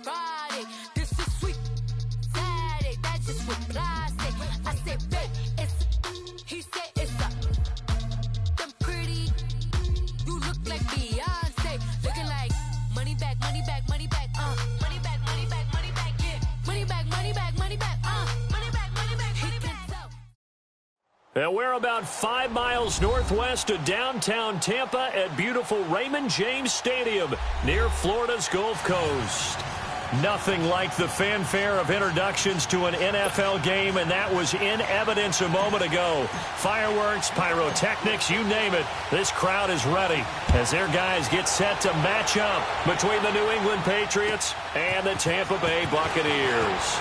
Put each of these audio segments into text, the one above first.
Friday. This is sweet Saturday. That's just what plastic. I said, babe, he said it's a them pretty. You look like Beyonce, looking like money back, money back, money back, money back, money back, money back, yeah, money back, money back, money back, money back, money back, money back. And we're about 5 miles northwest of downtown Tampa at beautiful Raymond James Stadium near Florida's Gulf Coast. Nothing like the fanfare of introductions to an NFL game, and that was in evidence a moment ago. Fireworks, pyrotechnics, you name it. This crowd is ready as their guys get set to match up between the New England Patriots and the Tampa Bay Buccaneers.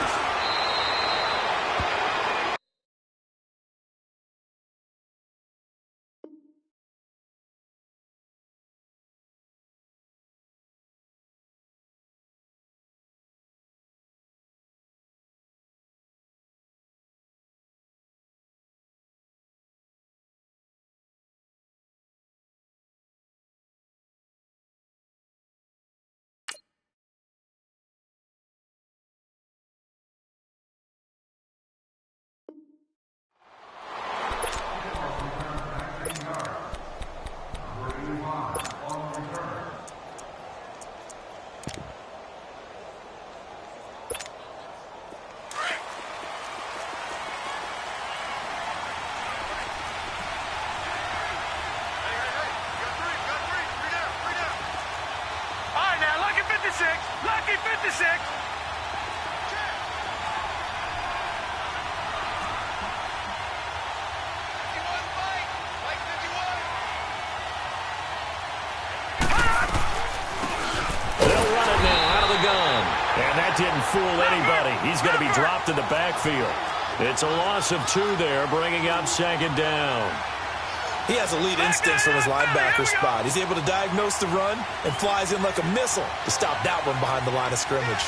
Lucky 56. They'll run it now out of the gun. And that didn't fool anybody. He's going to be dropped in the backfield. It's a loss of 2 there, bringing up second down. He has elite instincts from his linebacker spot. He's able to diagnose the run and flies in like a missile to stop that one behind the line of scrimmage.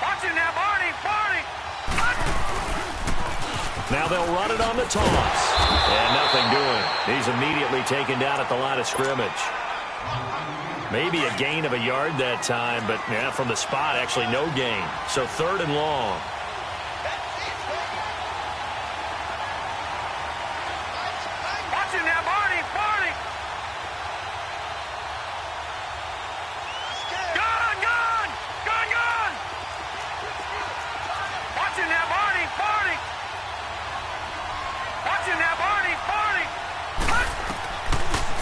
Watch it now, Barney, Barney. Now they'll run it on the toss. And nothing doing. He's immediately taken down at the line of scrimmage. Maybe a gain of a yard that time, but yeah, from the spot, actually no gain. So 3rd and long.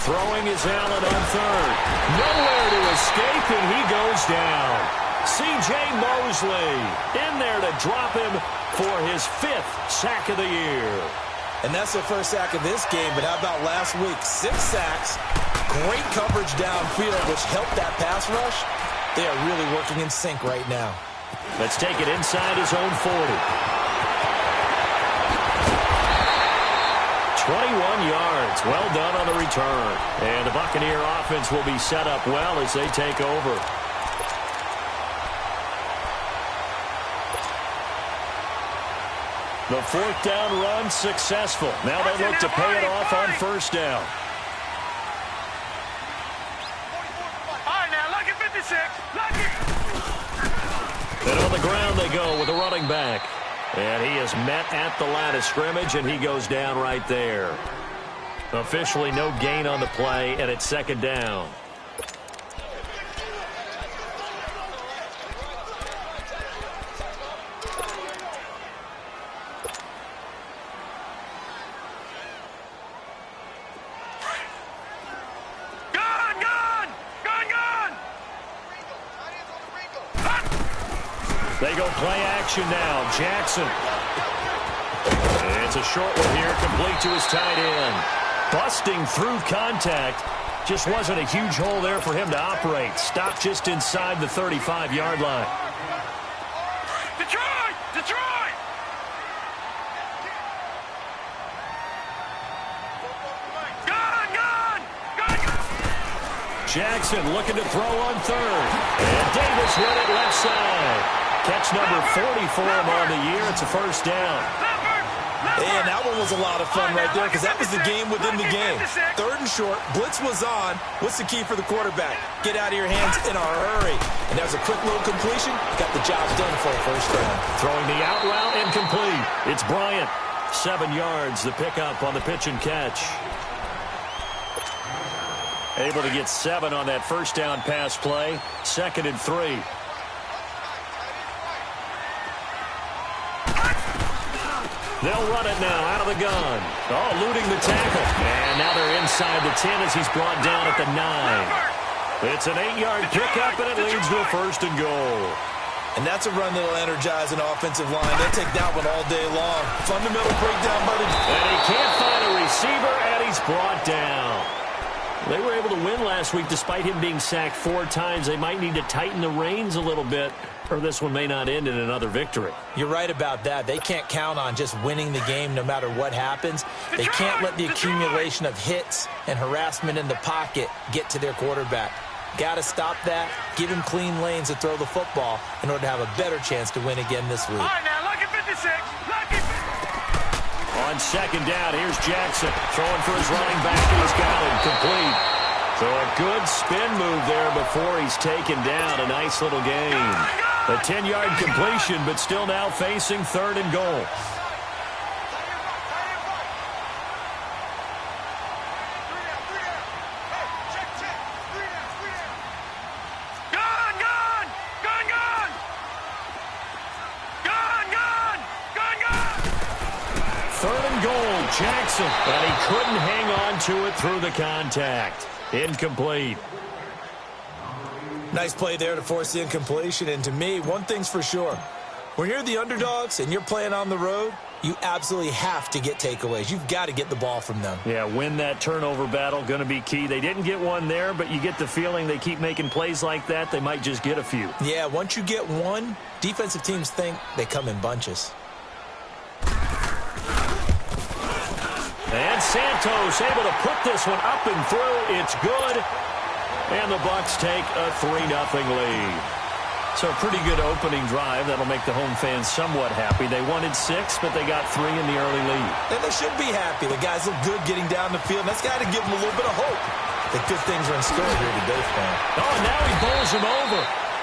Throwing is Allen on 3rd. Nowhere to escape, and he goes down. C.J. Mosley in there to drop him for his 5th sack of the year. And that's the first sack of this game, but how about last week? 6 sacks, great coverage downfield, which helped that pass rush. They are really working in sync right now. Let's take it inside his own 40. 21 yards. Well done on the return. And the Buccaneer offense will be set up well as they take over. The 4th down run successful. Now they look to pay it off on 1st down. All right, now, lucky 56. Lucky. And on the ground they go with a running back. And he is met at the line of scrimmage, and he goes down right there. Officially no gain on the play, and it's 2nd down. They go play action now. Jackson. And it's a short one here, complete to his tight end. Busting through contact. Just wasn't a huge hole there for him to operate. Stopped just inside the 35-yard line. Detroit! Detroit! Gun! Jackson looking to throw on 3rd. And Davis with it left side. Catch number 40 for him on the year. It's a 1st down. And that one was a lot of fun right there because that was the game within the game. 3rd and short, blitz was on. What's the key for the quarterback? Get out of your hands in a hurry. And there's a quick little completion. Got the job done for a first down. Throwing the out route incomplete. It's Bryant. 7 yards, the pickup on the pitch and catch. Able to get 7 on that first down pass play. 2nd and 3. They'll run it now out of the gun. Oh, eluding the tackle. And now they're inside the 10 as he's brought down at the 9. It's an 8-yard pickup, and it leads to a 1st and goal. And that's a run that'll energize an offensive line. They'll take that one all day long. Fundamental breakdown by the... And he can't find a receiver, and he's brought down. They were able to win last week despite him being sacked 4 times. They might need to tighten the reins a little bit, or this one may not end in another victory. You're right about that. They can't count on just winning the game no matter what happens. They can't let the accumulation of hits and harassment in the pocket get to their quarterback. Got to stop that, give him clean lanes to throw the football in order to have a better chance to win again this week. All right, now, look at 56. Look at 56. On 2nd down, here's Jackson throwing for his running back, and he's got him complete. So a good spin move there before he's taken down. A nice little gain. A 10-yard completion, but still now facing 3rd and goal. Jackson, but he couldn't hang on to it through the contact. Incomplete. Nice play there to force the incompletion. And to me, one thing's for sure. When you're the underdogs and you're playing on the road, you absolutely have to get takeaways. You've got to get the ball from them. Yeah, win that turnover battle, going to be key. They didn't get one there, but you get the feeling they keep making plays like that, they might just get a few. Yeah, once you get one, defensive teams think they come in bunches. And Santos able to put this one up and through. It's good. And the Bucs take a 3-0 lead. So a pretty good opening drive. That'll make the home fans somewhat happy. They wanted 6, but they got 3 in the early lead. And they should be happy. The guys look good getting down the field. That's got to give them a little bit of hope that good things are in store here today for them. Oh, now he bowls him over.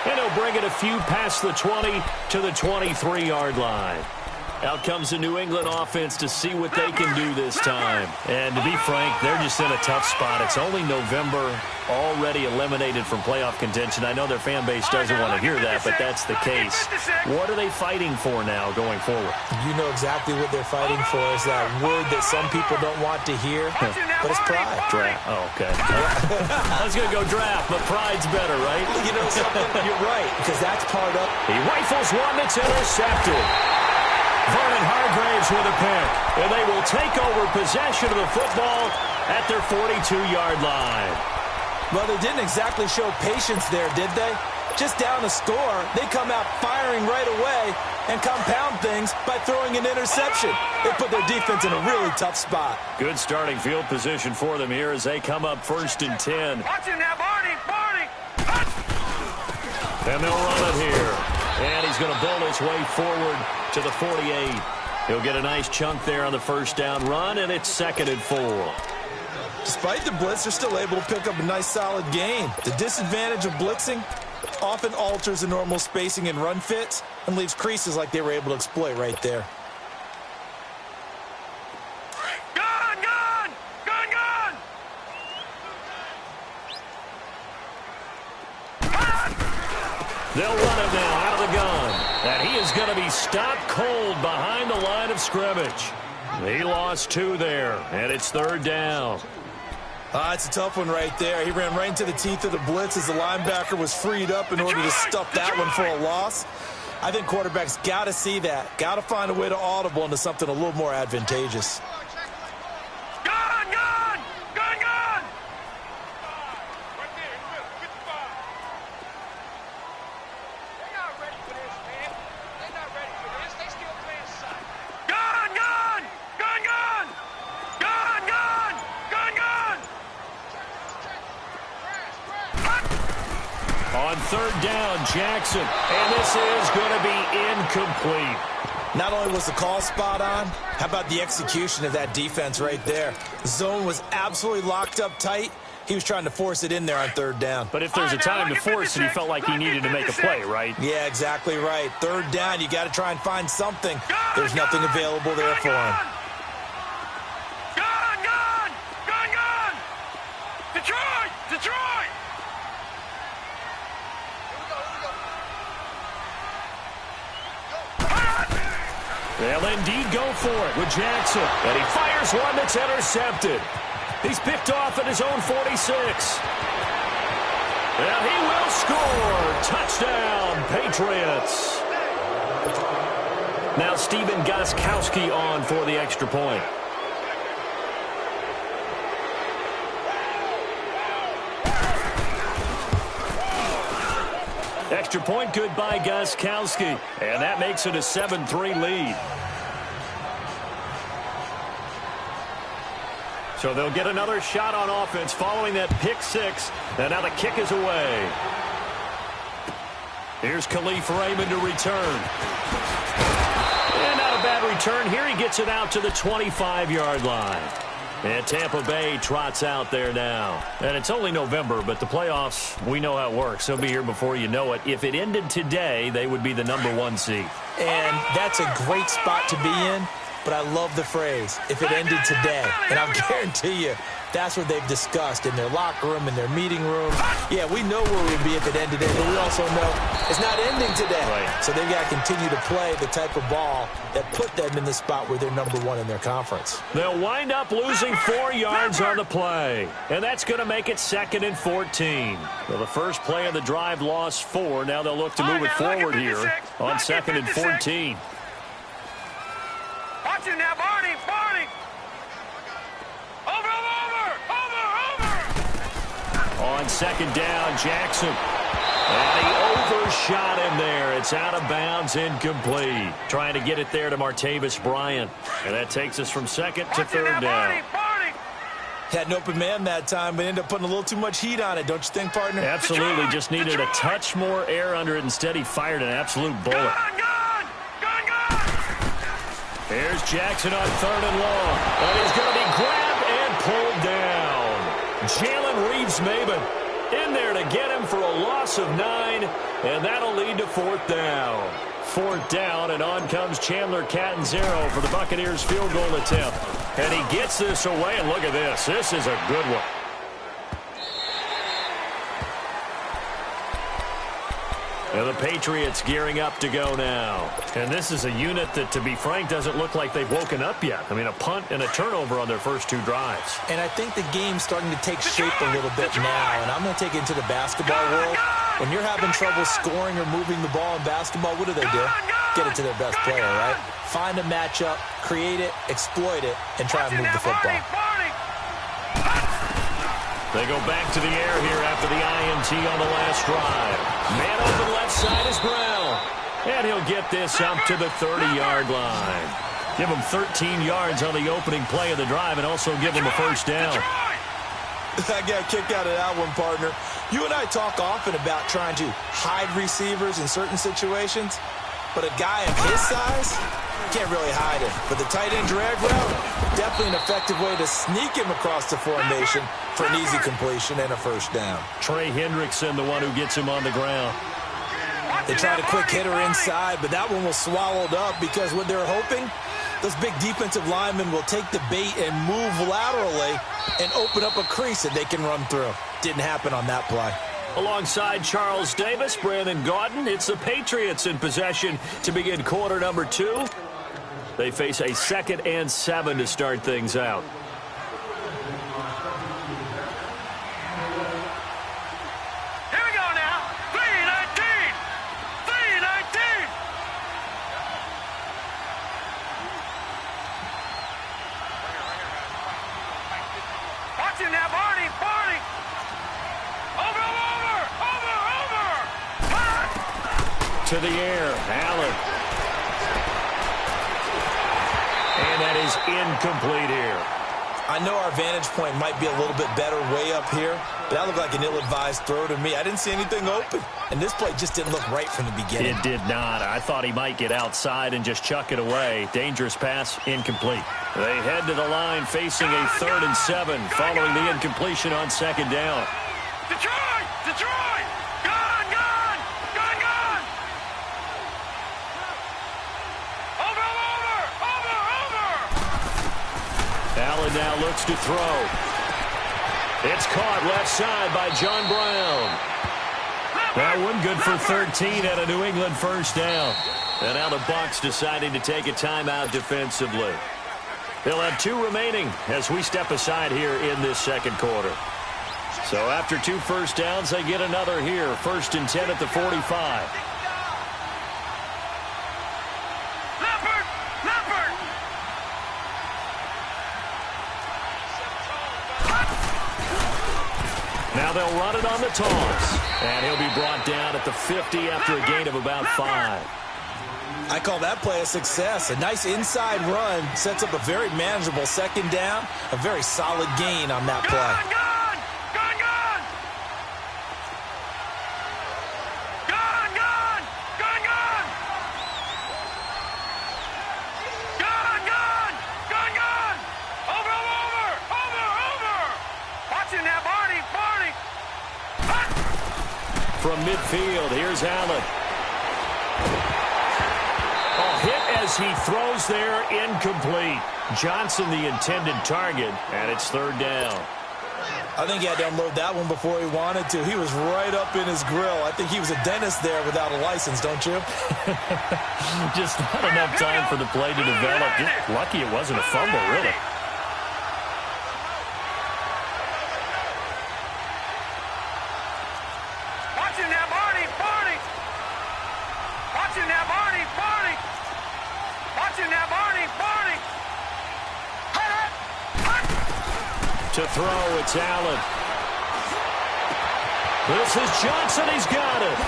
And he'll bring it a few past the 20 to the 23-yard line. Out comes the New England offense to see what they can do this time. And to be frank, they're just in a tough spot. It's only November, already eliminated from playoff contention. I know their fan base doesn't want to hear that, but that's the case. What are they fighting for now going forward? You know exactly what they're fighting for. Is that word that some people don't want to hear, but it's pride. Draft. Oh, okay. I was going to go draft, but pride's better, right? You know something? You're right, because that's part of... He rifles one that's intercepted. Vernon Hargraves with a pick, and they will take over possession of the football at their 42-yard line. Well, they didn't exactly show patience there, did they? Just down a score, they come out firing right away and compound things by throwing an interception. They put their defense in a really tough spot. Good starting field position for them here as they come up 1st and 10. Watch him now, Barney. And they'll run it here. And he's going to bowl his way forward to the 48. He'll get a nice chunk there on the first down run, and it's 2nd and 4. Despite the blitz, they're still able to pick up a nice, solid gain. The disadvantage of blitzing often alters the normal spacing and run fits and leaves creases like they were able to exploit right there. They'll run it now out of the gun. And he is going to be stopped cold behind the line of scrimmage. He lost 2 there, and it's 3rd down. It's a tough one right there. He ran right into the teeth of the blitz as the linebacker was freed up in order to stuff that one for a loss. I think quarterbacks got to see that. Got to find a way to audible into something a little more advantageous. On 3rd down, Jackson, and this is going to be incomplete. Not only was the call spot on, how about the execution of that defense right there? The zone was absolutely locked up tight. He was trying to force it in there on third down. But if there's a time to force it, he felt like he needed to make a play, right? Yeah, exactly right. Third down, you got to try and find something. There's nothing available there for him. Gone! Detroit! They'll indeed go for it with Jackson. And he fires one that's intercepted. He's picked off at his own 46. And he will score. Touchdown, Patriots. Now Steven Gostkowski on for the extra point. Extra point good by Gostkowski. And that makes it a 7-3 lead. So they'll get another shot on offense following that pick six. And now the kick is away. Here's Khalif Raymond to return. And not a bad return. Here he gets it out to the 25-yard line. And Tampa Bay trots out there now. And it's only November, but the playoffs, we know how it works. They'll be here before you know it. If it ended today, they would be the #1 seed. And that's a great spot to be in. But I love the phrase, if it ended today. And I'll guarantee you, that's what they've discussed in their locker room, in their meeting room. Yeah, we know where we'd be if it ended today, but we also know it's not ending today. Right. So they've got to continue to play the type of ball that put them in the spot where they're #1 in their conference. They'll wind up losing 4 yards on the play. And that's going to make it 2nd and 14. Well, the first play of the drive lost 4. Now they'll look to move it forward here on 2nd and 14. Watch it now, Barney! Over! On 2nd down, Jackson. And he overshot him there. It's out of bounds, incomplete. Trying to get it there to Martavis Bryant. And that takes us from 2nd to 3rd down. Had an open man that time, but ended up putting a little too much heat on it, don't you think, partner? Absolutely. Just needed a touch more air under it. Instead, he fired an absolute bullet. Gone! Here's Jackson on 3rd and long. And he's going to be grabbed and pulled down. Jalen Reeves-Maybin in there to get him for a loss of 9. And that'll lead to 4th down. 4th down, and on comes Chandler Catanzaro for the Buccaneers' field goal attempt. And he gets this away, and look at this. This is a good one. And the Patriots gearing up to go now. And this is a unit that, to be frank, doesn't look like they've woken up yet. I mean, a punt and a turnover on their first 2 drives. And I think the game's starting to take shape a little bit now. And I'm going to take it into the basketball world. When you're having trouble scoring or moving the ball in basketball, what do? Get it to their best player, right? Find a matchup, create it, exploit it, and try and move the football. They go back to the air here after the INT on the last drive. Man open left side is Brown. And he'll get this up to the 30-yard line. Give him 13 yards on the opening play of the drive and also give him a first down. I got a kick out of that one, partner. You and I talk often about trying to hide receivers in certain situations, but a guy of his size can't really hide him. But the tight end drag route, definitely an effective way to sneak him across the formation for an easy completion and a first down. Trey Hendrickson, the one who gets him on the ground. They tried a quick hitter inside, but that one was swallowed up because what they're hoping, those big defensive linemen will take the bait and move laterally and open up a crease that they can run through. Didn't happen on that play. Alongside Charles Davis, Brandon Gaudin, it's the Patriots in possession to begin quarter number 2. They face a 2nd and 7 to start things out. Here we go now. 3-19. Watch it now, Barney. Over. To the air, Allen. And that is incomplete here. I know our vantage point might be a little bit better way up here, That looked like an ill-advised throw to me. I didn't see anything open. And this play just didn't look right from the beginning. It did not. I thought he might get outside and just chuck it away. Dangerous pass, incomplete. They head to the line facing a 3rd and 7 following the incompletion on 2nd down. Detroit! Detroit! Gone! Gone! Gone! Gone! Over! Over! Over! Over! Allen now looks to throw. It's caught left side by John Brown. That one good for 13 at a New England first down. And now the Bucs deciding to take a timeout defensively. They'll have 2 remaining as we step aside here in this 2nd quarter. So after 2 first downs, they get another here. 1st and 10 at the 45. Now they'll run it on the toss. And he'll be brought down at the 50 after a gain of about 5. I call that play a success. A nice inside run sets up a very manageable 2nd down. A very solid gain on that play. Gone! Gone! Gone! Gone! Gone! Gone! Gone! Gone! Gone! Gone! Gone! Over! Over! Over! Over! Watching that, Barney! Barney! From midfield, here's Allen. Hit as he throws there, incomplete. Johnson the intended target, and it's 3rd down. I think he had to unload that one before he wanted to. He was right up in his grill. I think he was a dentist there without a license, don't you? Just not enough time for the play to develop. Just lucky it wasn't a fumble, really. Watching that, Barney! Barney! Watching that, Barney! Barney! Watching that, Barney! Barney! To throw, it's Allen. This is Johnson. He's got it.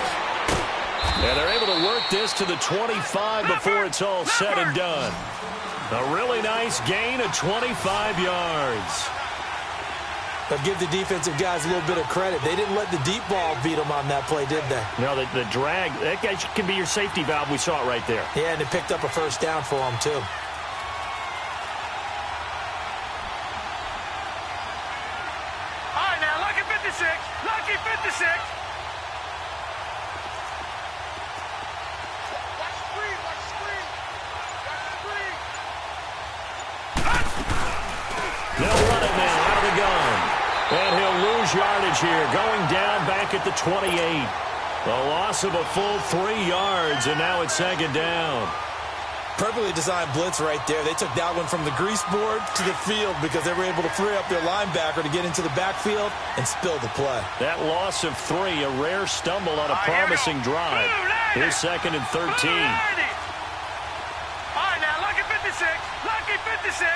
And they're able to work this to the 25 before it's all said and done. A really nice gain of 25 yards. But give the defensive guys a little bit of credit. They didn't let the deep ball beat them on that play, did they? No, the drag, that guy can be your safety valve. We saw it right there. Yeah, and it picked up a first down for them, too. All right, now, lucky 56. Lucky 56. Watch the screen. Watch the screen. Watch the screen. They'll run it now out of the gun. And he'll lose yardage here, going down back at the 28. A loss of a full 3 yards, and now it's 2nd down. Perfectly designed blitz right there. They took that one from the grease board to the field because they were able to free up their linebacker to get into the backfield and spill the play. That loss of 3, a rare stumble on a promising drive. Here's 2nd and 13. All right, now, lucky 56. Lucky 56.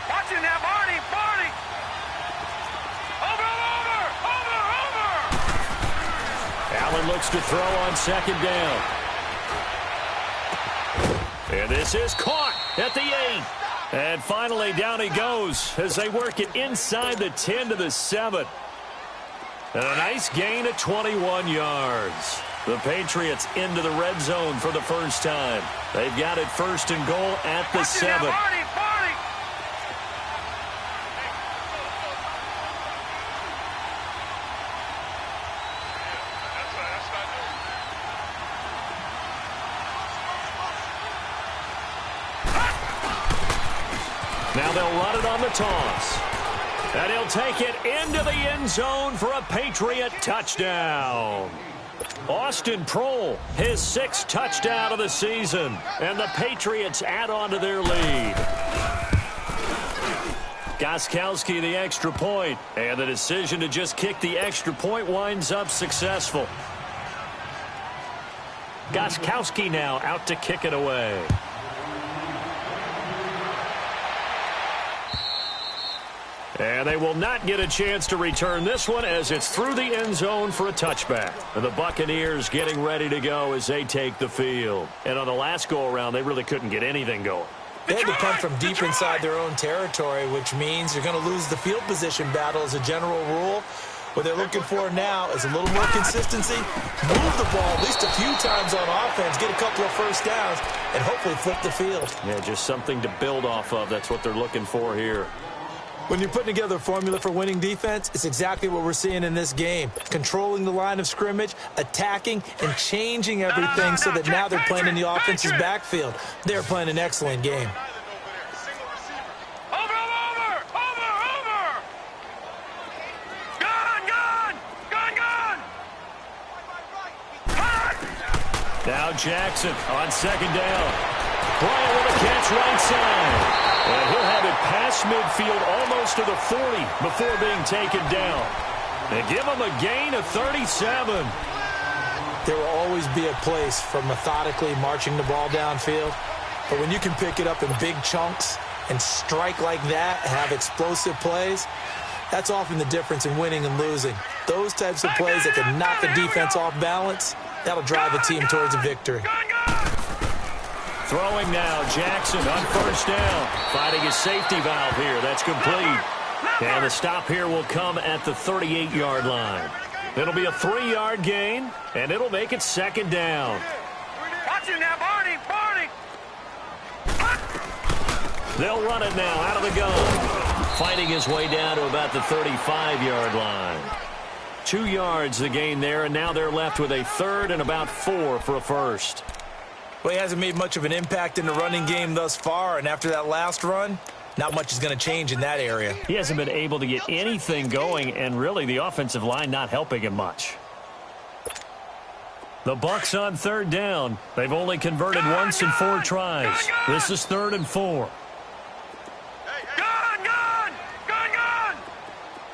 Watching that, Barney. Barney. Over, over, over, over. Allen looks to throw on 2nd down. And this is caught at the 8. And finally down he goes as they work it inside the 10 to the 7. And a nice gain of 21 yards. The Patriots into the red zone for the first time. They've got it 1st and goal at the 7. Now they'll run it on the toss. And he'll take it into the end zone for a Patriot touchdown. Austin Prohl, his 6th touchdown of the season. And the Patriots add on to their lead. Gostkowski the extra point. And the decision to just kick the extra point winds up successful. Gostkowski now out to kick it away. And they will not get a chance to return this one as it's through the end zone for a touchback. And the Buccaneers getting ready to go as they take the field. And on the last go-around, they really couldn't get anything going. They had to come from deep inside their own territory, which means you're going to lose the field position battle as a general rule. What they're looking for now is a little more consistency, move the ball at least a few times on offense, get a couple of first downs, and hopefully flip the field. Yeah, just something to build off of. That's what they're looking for here. When you're putting together a formula for winning defense, it's exactly what we're seeing in this game. Controlling the line of scrimmage, attacking, and changing everything so that now they're playing in the offense's backfield. They're playing an excellent game. Now Jackson on second down. Bryant with a catch right side. And he'll have it past midfield almost to the 40 before being taken down. They give him a gain of 37. There will always be a place for methodically marching the ball downfield. But when you can pick it up in big chunks and strike like that, have explosive plays, that's often the difference in winning and losing. Those types of plays that can knock the defense off balance, that'll drive a team towards a victory. Throwing now, Jackson on first down. Finding his safety valve here. That's complete. And the stop here will come at the 38-yard line. It'll be a 3-yard gain, and it'll make it second down. Watching now, Barney. They'll run it now out of the gun. Fighting his way down to about the 35-yard line. 2 yards the gain there, and now they're left with a third and about 4 for a first. Well, he hasn't made much of an impact in the running game thus far, and after that last run, not much is going to change in that area. He hasn't been able to get anything going, and really the offensive line not helping him much. The Bucs on third down. They've only converted once in 4 tries. This is 3rd and 4. Gun!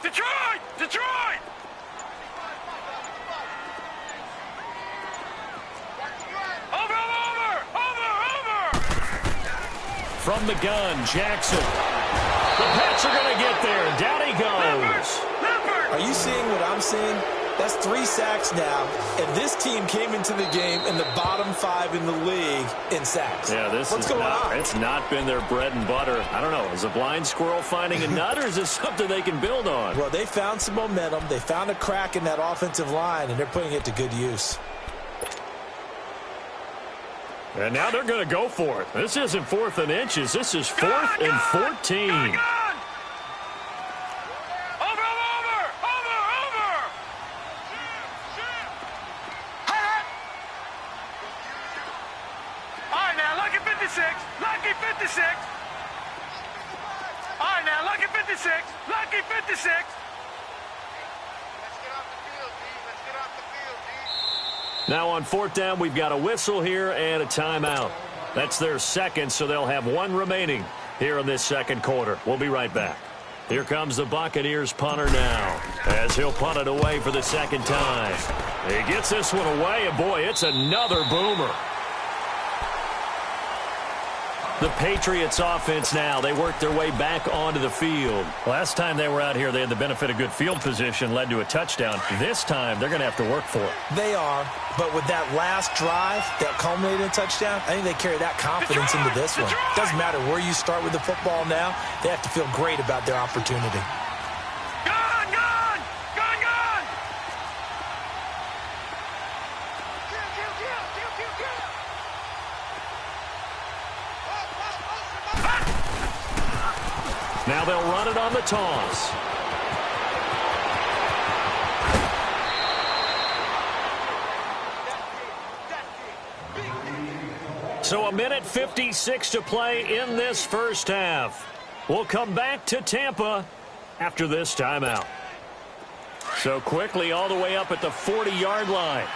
Detroit! From the gun, Jackson. The Pats are going to get there, and down he goes. Are you seeing what I'm seeing? That's 3 sacks now, and this team came into the game in the bottom 5 in the league in sacks. Yeah, what's going on? It's not been their bread and butter. I don't know. Is a blind squirrel finding a nut, or is this something they can build on? Well, they found some momentum. They found a crack in that offensive line, and they're putting it to good use. And now they're going to go for it. This isn't 4th and inches. This is 4th and 14. Over! All right, now, lucky 56. All right, now, lucky 56. Let's get off the field, D. Now on 4th down, we've got a whistle here and a timeout. That's their second, so they'll have 1 remaining here in this second quarter. We'll be right back. Here comes the Buccaneers punter now, as he'll punt it away for the second time. He gets this one away, and boy, it's another boomer. The Patriots offense now, they work their way back onto the field. Last time they were out here, they had the benefit of good field position, led to a touchdown. This time, they're going to have to work for it. They are, but with that last drive that culminated in a touchdown, I think they carry that confidence into this one. Doesn't matter where you start with the football now, they have to feel great about their opportunity. Now they'll run it on the toss. So 1:56 to play in this first half. We'll come back to Tampa after this timeout. So quickly all the way up at the 40-yard line.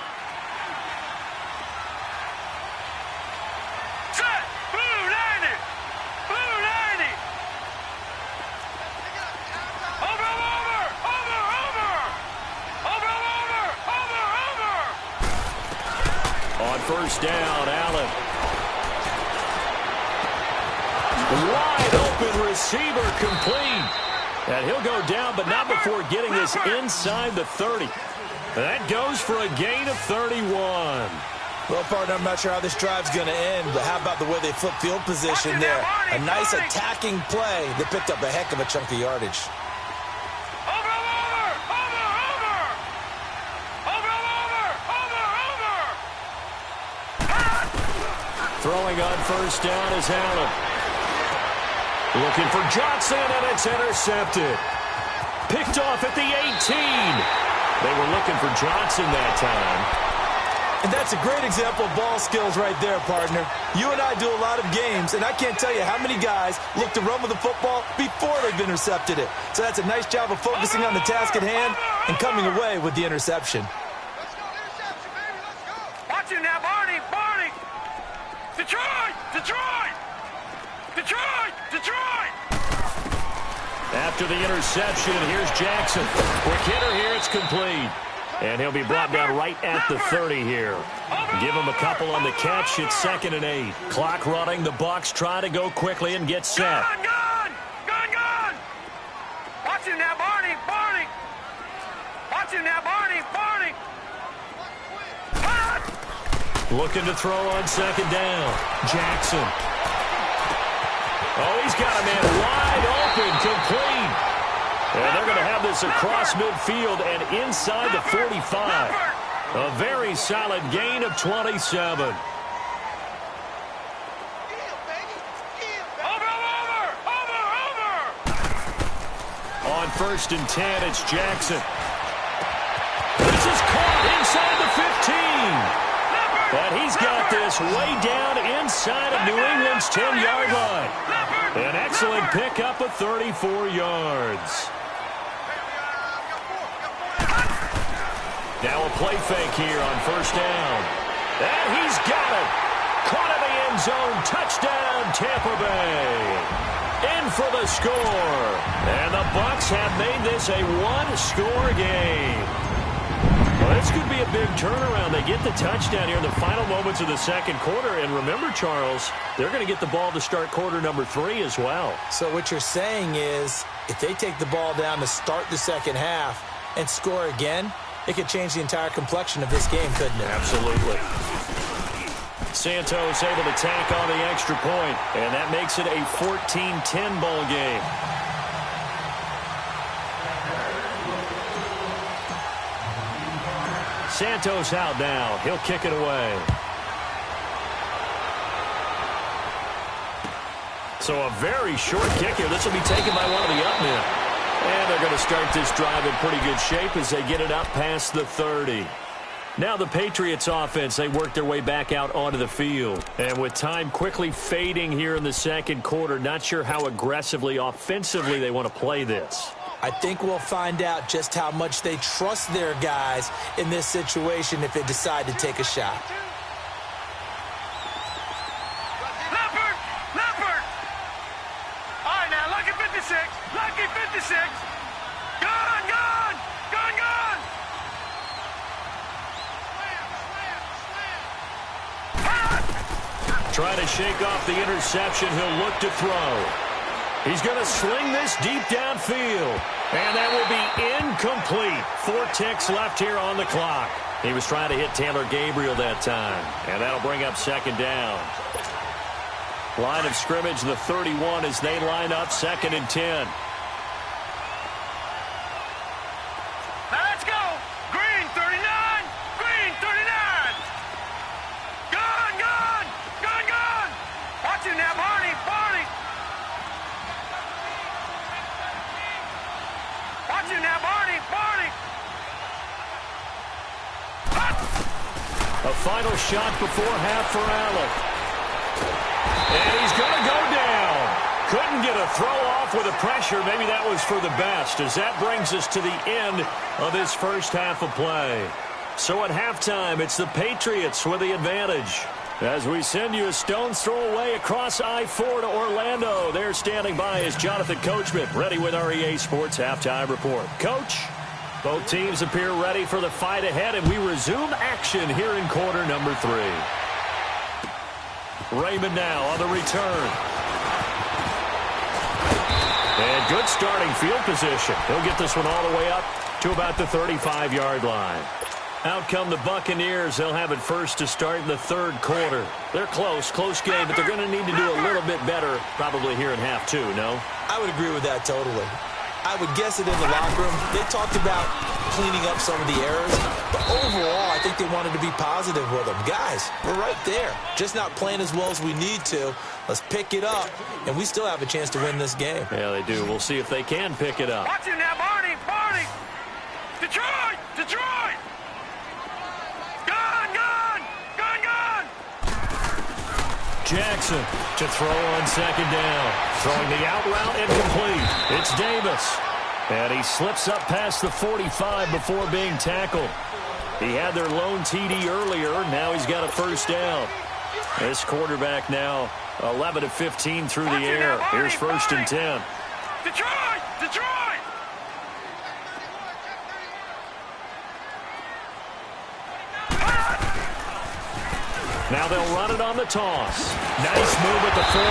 First down, Allen. Wide open receiver complete. And he'll go down, but not before getting this inside the 30. That goes for a gain of 31. Well, partner, I'm not sure how this drive's going to end, but how about the way they flip field position there? A nice attacking play that picked up a heck of a chunk of yardage. Throwing on first down is Allen. Looking for Johnson, and it's intercepted. Picked off at the 18. They were looking for Johnson that time. And that's a great example of ball skills right there, partner. You and I do a lot of games, and I can't tell you how many guys look to run with the football before they've intercepted it. So that's a nice job of focusing on the task at hand and coming away with the interception. Let's go, interception, baby, let's go. Watch it now, Barney, Barney. Detroit, Detroit, Detroit, Detroit. After the interception, here's Jackson. Quick hitter here, it's complete. And he'll be brought down right at the 30 here. Give him a couple on the catch. It's 2nd and 8. Clock running. The Bucs try to go quickly and get set. Gun! Watch him now, Barney, Barney. Watch him now, Barney, Barney. Looking to throw on 2nd down. Jackson. Oh, he's got a man wide open, complete. And they're going to have this across midfield and inside the 45. A very solid gain of 27. On 1st and 10, it's Jackson. This is caught inside the 15. And he's got this way down inside of New England's 10-yard line. An excellent pickup of 34 yards. Now a play fake here on 1st down. And he's got it. Caught in the end zone. Touchdown, Tampa Bay. In for the score. And the Bucs have made this a one-score game. Well, this could be a big turnaround. They get the touchdown here in the final moments of the second quarter. And remember, Charles, they're going to get the ball to start quarter number 3 as well. So what you're saying is if they take the ball down to start the second half and score again, it could change the entire complexion of this game, couldn't it? Absolutely. Santos able to tack on the extra point, and that makes it a 14-10 ball game. Santos out now. He'll kick it away. So a very short kick here. This will be taken by one of the up men. And they're going to start this drive in pretty good shape as they get it up past the 30. Now the Patriots offense, they work their way back out onto the field. And with time quickly fading here in the second quarter, not sure how aggressively, offensively they want to play this. I think we'll find out just how much they trust their guys in this situation if they decide to take a shot. Lucky 56. Gun! Trying to shake off the interception. He'll look to throw. He's going to sling this deep downfield. And that will be incomplete. 4 ticks left here on the clock. He was trying to hit Taylor Gabriel that time. And that'll bring up 2nd down. Line of scrimmage, the 31 as they line up 2nd and 10. Now let's go. Green 39. Green 39. Gun. Watch it now, Barney. Watch it now, Barney. A final shot before half for Allen. And he's going to go down. Couldn't get a throw off with the pressure. Maybe that was for the best, as that brings us to the end of this first half of play. So at halftime, it's the Patriots with the advantage. As we send you a stone's throw away across I-4 to Orlando. There standing by is Jonathan Coachman, ready with our EA Sports Halftime Report. Coach, both teams appear ready for the fight ahead, and we resume action here in quarter number 3. Raymond now on the return. And good starting field position. He'll get this one all the way up to about the 35-yard line. Out come the Buccaneers. They'll have it first to start in the third quarter. They're close game, but they're going to need to do a little bit better probably here in half two, no? I would agree with that totally. I would guess it in the locker room. They talked about cleaning up some of the errors, but overall, I think they wanted to be positive with them. Guys, we're right there. Just not playing as well as we need to. Let's pick it up, and we still have a chance to win this game. Yeah, they do. We'll see if they can pick it up. Watch it now, Barney! Barney! Detroit! Detroit! Gun! Gun! Gun! Gun! Jackson to throw on second down. Throwing the out route incomplete. It's Davis. And he slips up past the 45 before being tackled. He had their lone TD earlier. Now he's got a first down. This quarterback now 11 of 15 through the air. Here's first and 10. Detroit! Detroit! Now they'll run it on the toss. Nice move at the 40.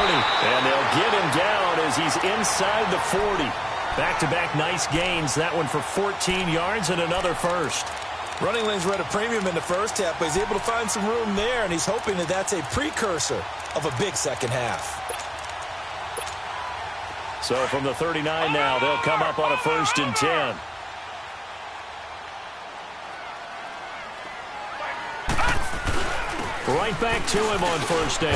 And they'll get him down as he's inside the 40. Back-to-back nice gains. That one for 14 yards and another first. Running lanes were at a premium in the first half, but he's able to find some room there, and he's hoping that that's a precursor of a big second half. So from the 39 now, they'll come up on a first and 10. Right back to him on first down.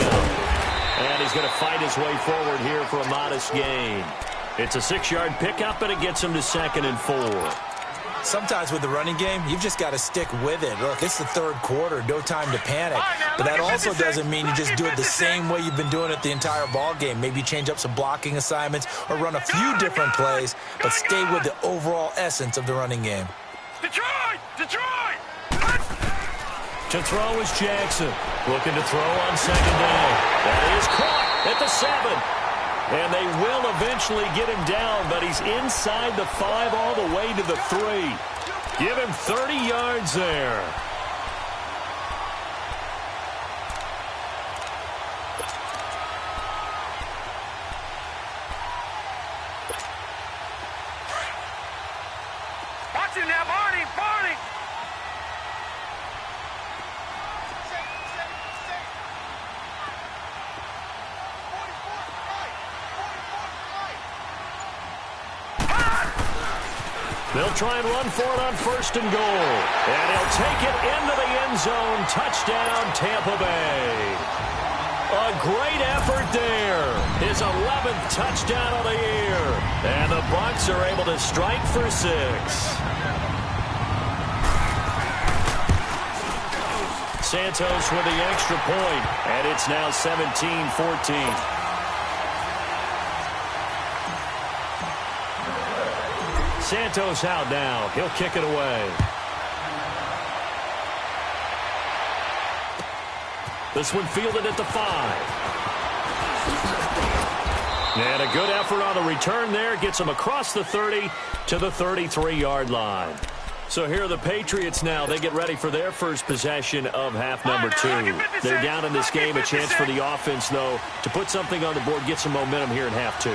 And he's going to fight his way forward here for a modest gain. It's a 6-yard pickup, and it gets him to 2nd and 4. Sometimes with the running game, you've just got to stick with it. Look, it's the third quarter, no time to panic. But that also doesn't mean you just do it the same way you've been doing it the entire ball game. Maybe change up some blocking assignments or run a few different plays, but stay with the overall essence of the running game. Detroit! Detroit! To throw is Jackson. Looking to throw on second down. That is caught at the 7. And they will eventually get him down, but he's inside the 5 all the way to the 3. Give him 30 yards there. Watch it now, Barney! Barney! They'll try and run for it on first and goal. And he'll take it into the end zone. Touchdown, Tampa Bay. A great effort there. His 11th touchdown of the year. And the Bucs are able to strike for 6. Santos with the extra point. And it's now 17-14. Santos out now. He'll kick it away. This one fielded at the 5. And a good effort on the return there. Gets him across the 30 to the 33-yard line. So here are the Patriots now. They get ready for their first possession of half number 2. They're down in this game. A chance for the offense, though, to put something on the board, get some momentum here in half 2.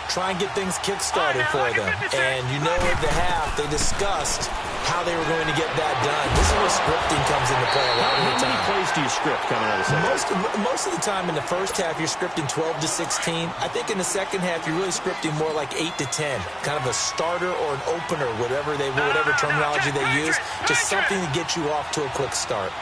Try and get things kick-started for them. And you know at the half, they discussed how they were going to get that done. This is where scripting comes into play a lot of the time. How many plays do you script coming out of the second? Most of the time in the first half, you're scripting 12 to 16. I think in the second half, you're really scripting more like 8 to 10. Kind of a starter or an opener, whatever terminology they use. Just something to get you off to a quick start.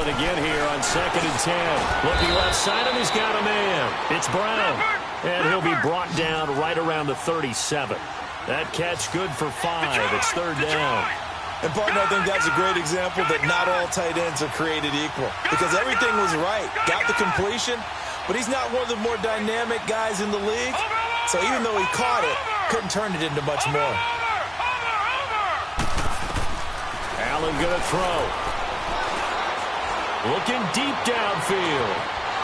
Again here on 2nd and 10. Looking left side him, he's got a man. It's Brown. And he'll be brought down right around the 37. That catch good for 5. It's third down. And, partner, I think that's a great example that not all tight ends are created equal. Because everything was right. Got the completion, but he's not one of the more dynamic guys in the league. So even though he caught it, couldn't turn it into much more. Allen gonna throw. Looking deep downfield.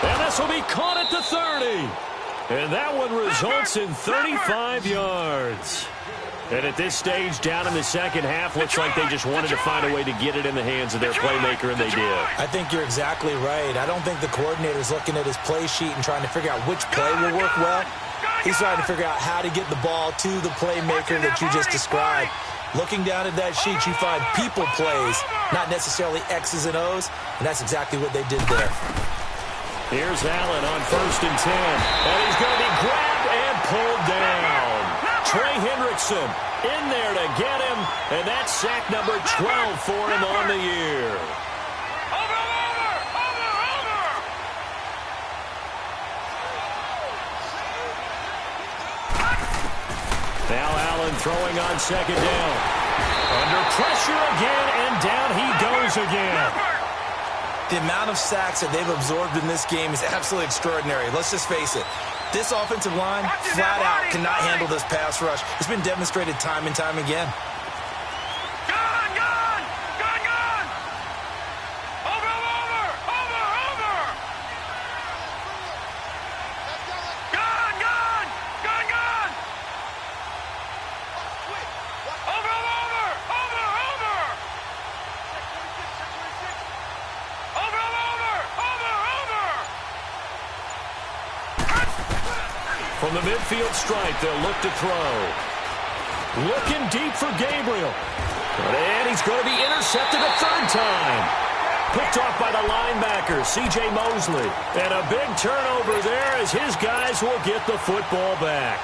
And this will be caught at the 30. And that one results in 35 yards. And at this stage, down in the second half, looks like they just wanted to find a way to get it in the hands of their playmaker, and they did. I think you're exactly right. I don't think the coordinator's looking at his play sheet and trying to figure out which play will work well. He's trying to figure out how to get the ball to the playmaker that you just described. Looking down at that sheet, you find people plays, not necessarily X's and O's, and that's exactly what they did there. Here's Allen on 1st and 10, and he's going to be grabbed and pulled down. Trey Hendrickson in there to get him, and that's sack number 12 for him on the year. Now Allen throwing on 2nd down. Under pressure again, and down he goes again. The amount of sacks that they've absorbed in this game is absolutely extraordinary. Let's just face it. This offensive line, flat out, cannot handle this pass rush. It's been demonstrated time and time again. From the midfield stripe, they'll look to throw. Looking deep for Gabriel. And he's going to be intercepted a 3rd time. Picked off by the linebacker, C.J. Mosley. And a big turnover there as his guys will get the football back.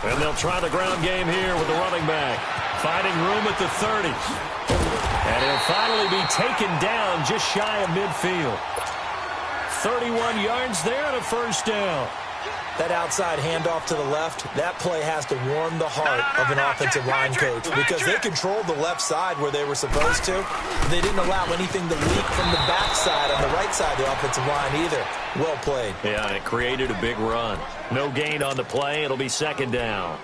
And they'll try the ground game here with the running back. Finding room at the 30. And he'll finally be taken down just shy of midfield. 31 yards there and a 1st down. That outside handoff to the left, that play has to warm the heart of an offensive line coach because they controlled the left side where they were supposed to. They didn't allow anything to leak from the backside on the right side of the offensive line either. Well played. Yeah, and it created a big run. No gain on the play. It'll be 2nd down.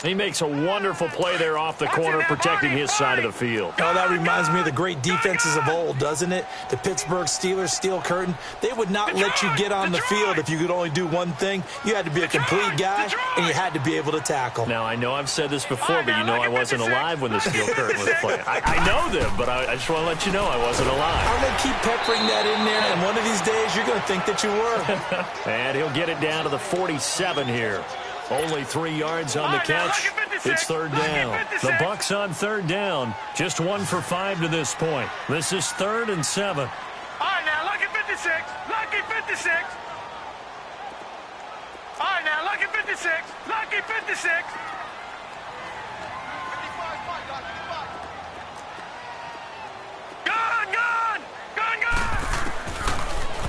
He makes a wonderful play there off the corner, protecting his side of the field. Oh, that reminds me of the great defenses of old, doesn't it? The Pittsburgh Steelers steel curtain. They would not let you get on the field if you could only do one thing. You had to be a complete guy, and you had to be able to tackle. Now, I know I've said this before, but you know I wasn't alive when the steel curtain was playing. I know them, but I just want to let you know I wasn't alive. I'm going to keep peppering that in there, and one of these days you're going to think that you were. And he'll get it down to the 47 here. Only 3 yards on the catch. It's 3rd down. The Bucks on 3rd down. Just 1 for 5 to this point. This is 3rd and 7. All right, now, lucky 56. Lucky 56. All right, now, lucky 56. Lucky 56.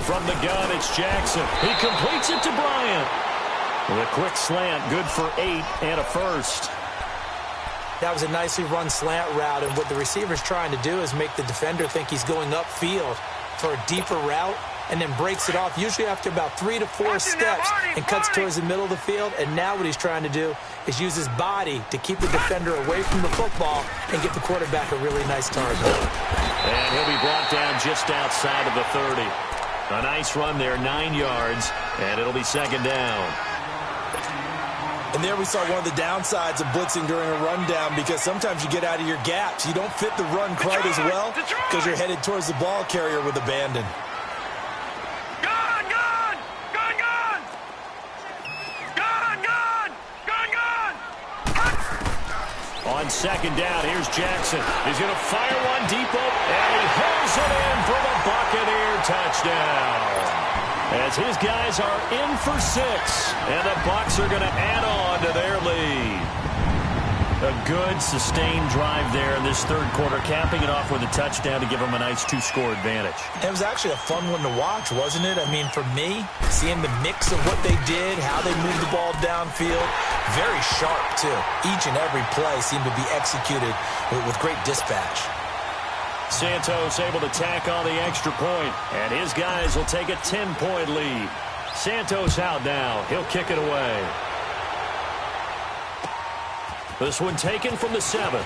From the gun, it's Jackson. He completes it to Bryant. With a quick slant, good for 8 and a 1st. That was a nicely run slant route, and what the receiver's trying to do is make the defender think he's going upfield for a deeper route, and then breaks it off, usually after about 3 to 4 steps, and cuts towards the middle of the field. And now what he's trying to do is use his body to keep the defender away from the football and get the quarterback a really nice target. And he'll be brought down just outside of the 30. A nice run there, 9 yards, and it'll be 2nd down. And there we saw one of the downsides of blitzing during a rundown, because sometimes you get out of your gaps. You don't fit the run quite as well because you're headed towards the ball carrier with abandon. On 2nd down, here's Jackson. He's going to fire one deep up, and he hauls it in for the Buccaneer touchdown. As his guys are in for 6, and the Bucs are going to add on to their lead. A good, sustained drive there in this 3rd quarter, capping it off with a touchdown to give them a nice 2-score advantage. It was actually a fun one to watch, wasn't it? I mean, for me, seeing the mix of what they did, how they moved the ball downfield, very sharp, too. Each and every play seemed to be executed with great dispatch. Santos able to tack on the extra point, and his guys will take a 10-point lead. Santos out now. He'll kick it away. This one taken from the 7.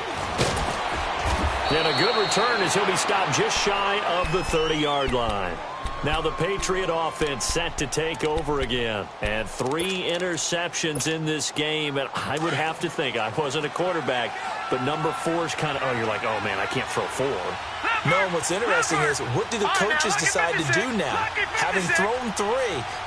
And a good return as he'll be stopped just shy of the 30-yard line. Now the Patriot offense set to take over again. And 3 interceptions in this game. And I would have to think, I wasn't a quarterback, but number 4 is kind of, oh, you're like, oh, man, I can't throw 4. No, and what's interesting is, what do the coaches decide to do now? Having thrown 3,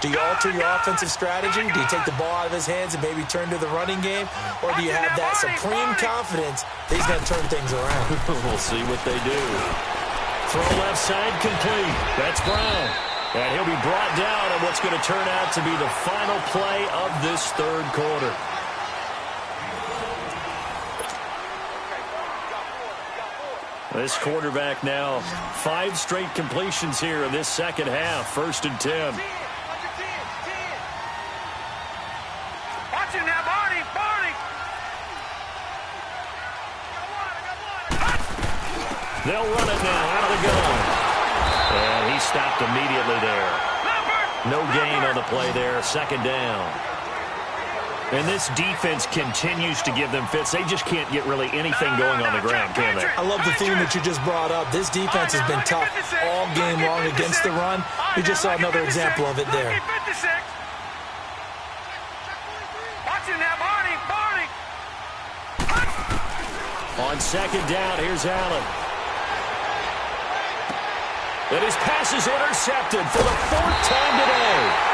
do you alter your offensive strategy? Do you take the ball out of his hands and maybe turn to the running game? Or do you have that supreme confidence that he's going to turn things around? We'll see what they do. Throw left side complete. That's Brown. And he'll be brought down on what's going to turn out to be the final play of this third quarter. This quarterback now 5 straight completions here in this second half. 1st and 10. Watch him now, Barney. They'll run it now out of the gun. And he stopped immediately there. No gain on the play there. 2nd down. And this defense continues to give them fits. They just can't get really anything going on the ground, can they? I love the theme that you just brought up. This defense has been tough all game long against the run. We just saw another example of it there. Watch him now, Barney. On 2nd down, here's Allen. And his pass is intercepted for the 4th time today.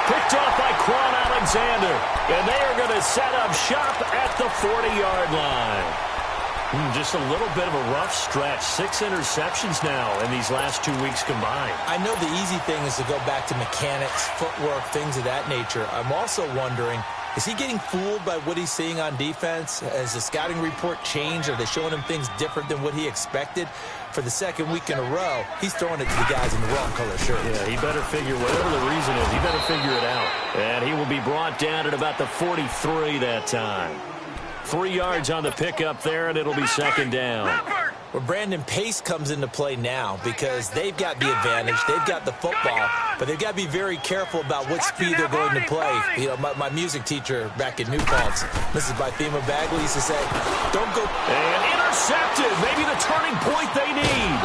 Picked off by Quan Alexander. And they are going to set up shop at the 40-yard line. Just a little bit of a rough stretch. 6 interceptions now in these last 2 weeks combined. I know the easy thing is to go back to mechanics, footwork, things of that nature. I'm also wondering, is he getting fooled by what he's seeing on defense? Has the scouting report changed? Are they showing him things different than what he expected? For the 2nd week in a row, he's throwing it to the guys in the wrong color shirt. Yeah, he better figure, whatever the reason is, he better figure it out. And he will be brought down at about the 43 that time. 3 yards on the pickup there, and it'll be 2nd down. Well, Brandon, pace comes into play now because they've got the advantage. They've got the football, but they've got to be very careful about what speed they're going to play. You know, my music teacher back in New Paltz, Mrs. Bythema Bagley, used to say, don't go. And intercepted. Maybe the turning point they need.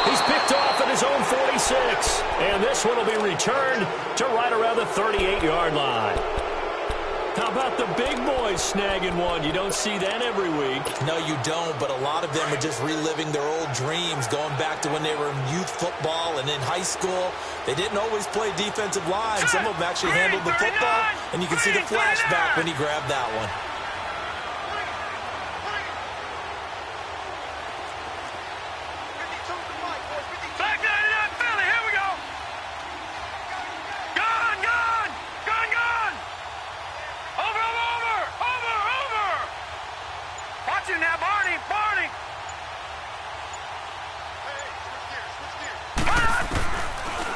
He's picked off at his own 46. And this one will be returned to right around the 38-yard line. How about the big boys snagging one? You don't see that every week. No, you don't, but a lot of them are just reliving their old dreams, going back to when they were in youth football and in high school. They didn't always play defensive line. Some of them actually handled the football, and you can see the flashback when he grabbed that one.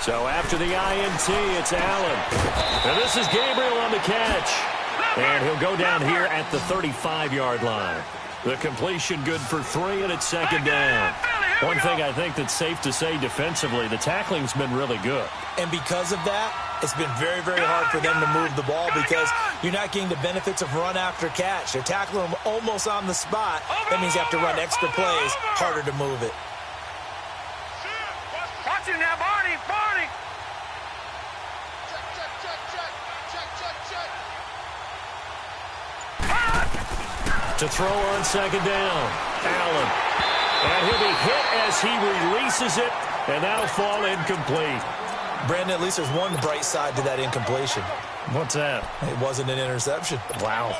So after the INT, it's Allen. And this is Gabriel on the catch. And he'll go down here at the 35-yard line. The completion good for 3, and it's 2nd down. One thing I think that's safe to say defensively, the tackling's been really good. And because of that, it's been very, very hard for them to move the ball because you're not getting the benefits of run after catch. They're tackling them almost on the spot. That means you have to run extra plays, harder to move it. Watch him now, Barney. To throw on 2nd down, Allen. And he'll be hit as he releases it, and that'll fall incomplete. Brandon, at least there's one bright side to that incompletion. What's that? It wasn't an interception. Wow.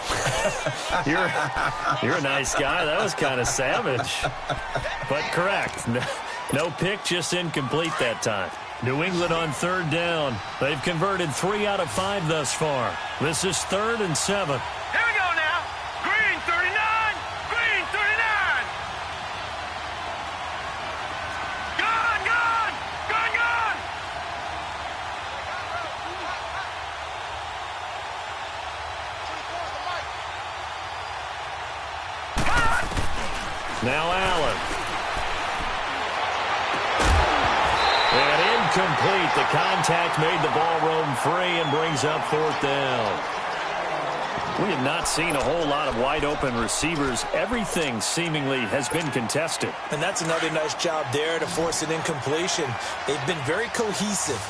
You're a nice guy. That was kind of savage. But correct. No pick, just incomplete that time. New England on 3rd down. They've converted 3 out of 5 thus far. This is 3rd and 7. Here we go now. Green 39. Green 39. Gone. Now Allen. And incomplete. The contact made the ball roam free and brings up 4th down. We have not seen a whole lot of wide-open receivers. Everything seemingly has been contested. And that's another nice job there to force an incompletion. They've been very cohesive,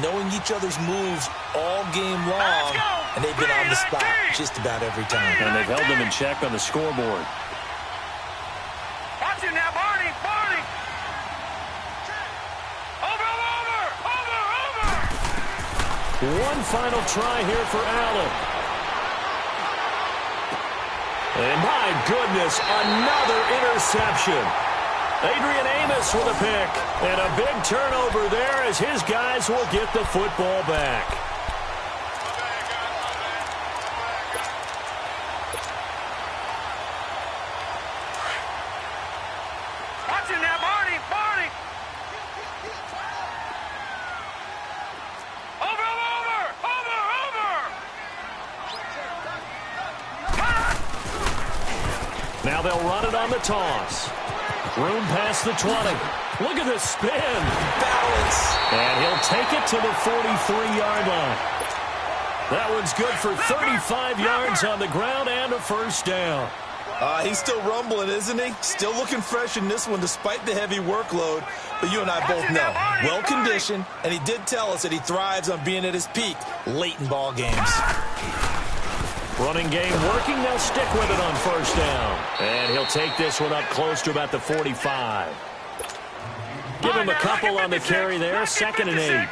knowing each other's moves all game long, and they've been on the spot just about every time. And they've held them in check on the scoreboard. Watch it now, Barney. Over. One final try here for Allen. And my goodness, another interception. Adrian Amos with a pick. And a big turnover there as his guys will get the football back. Watch it now, Barney. Now they'll run it on the toss. Room past the 20. Look at this spin. Balance. And he'll take it to the 43-yard line. That one's good for 35 yards on the ground and a first down. He's still rumbling, isn't he? Still looking fresh in this one despite the heavy workload. But you and I both know, well-conditioned, and he did tell us that he thrives on being at his peak late in ball games. Running game working. They'll stick with it on first down. And he'll take this one up close to about the 45. Give him a couple on the carry there. 2nd and 8.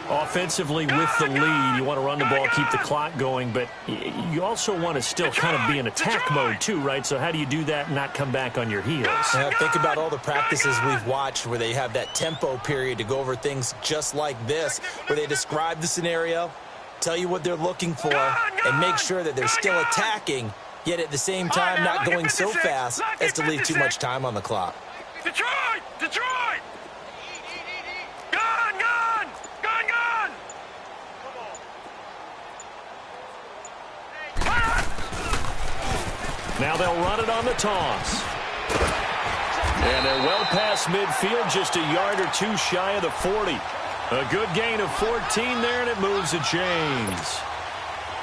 Offensively with the lead, you want to run the ball, keep the clock going, but you also want to still kind of be in attack mode too, right? So how do you do that and not come back on your heels? Yeah, think about all the practices we've watched where they have that tempo period to go over things just like this, where they describe the scenario, tell you what they're looking for, and make sure that they're still attacking, yet at the same time not going so fast as to leave too much time on the clock. Detroit! Now they'll run it on the toss. And they're well past midfield, just a yard or two shy of the 40. A good gain of 14 there, and it moves the chains.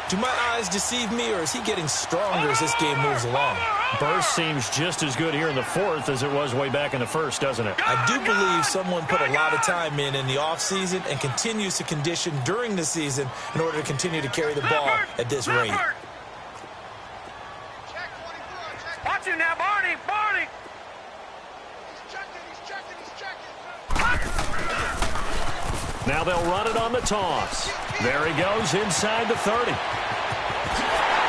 Do my eyes deceive me, or is he getting stronger as this game moves along? Burst seems just as good here in the 4th as it was way back in the 1st, doesn't it? I do believe someone put a lot of time in the offseason and continues to condition during the season in order to continue to carry the ball at this rate. Watch him now, Barney. Now they'll run it on the toss. There he goes inside the 30.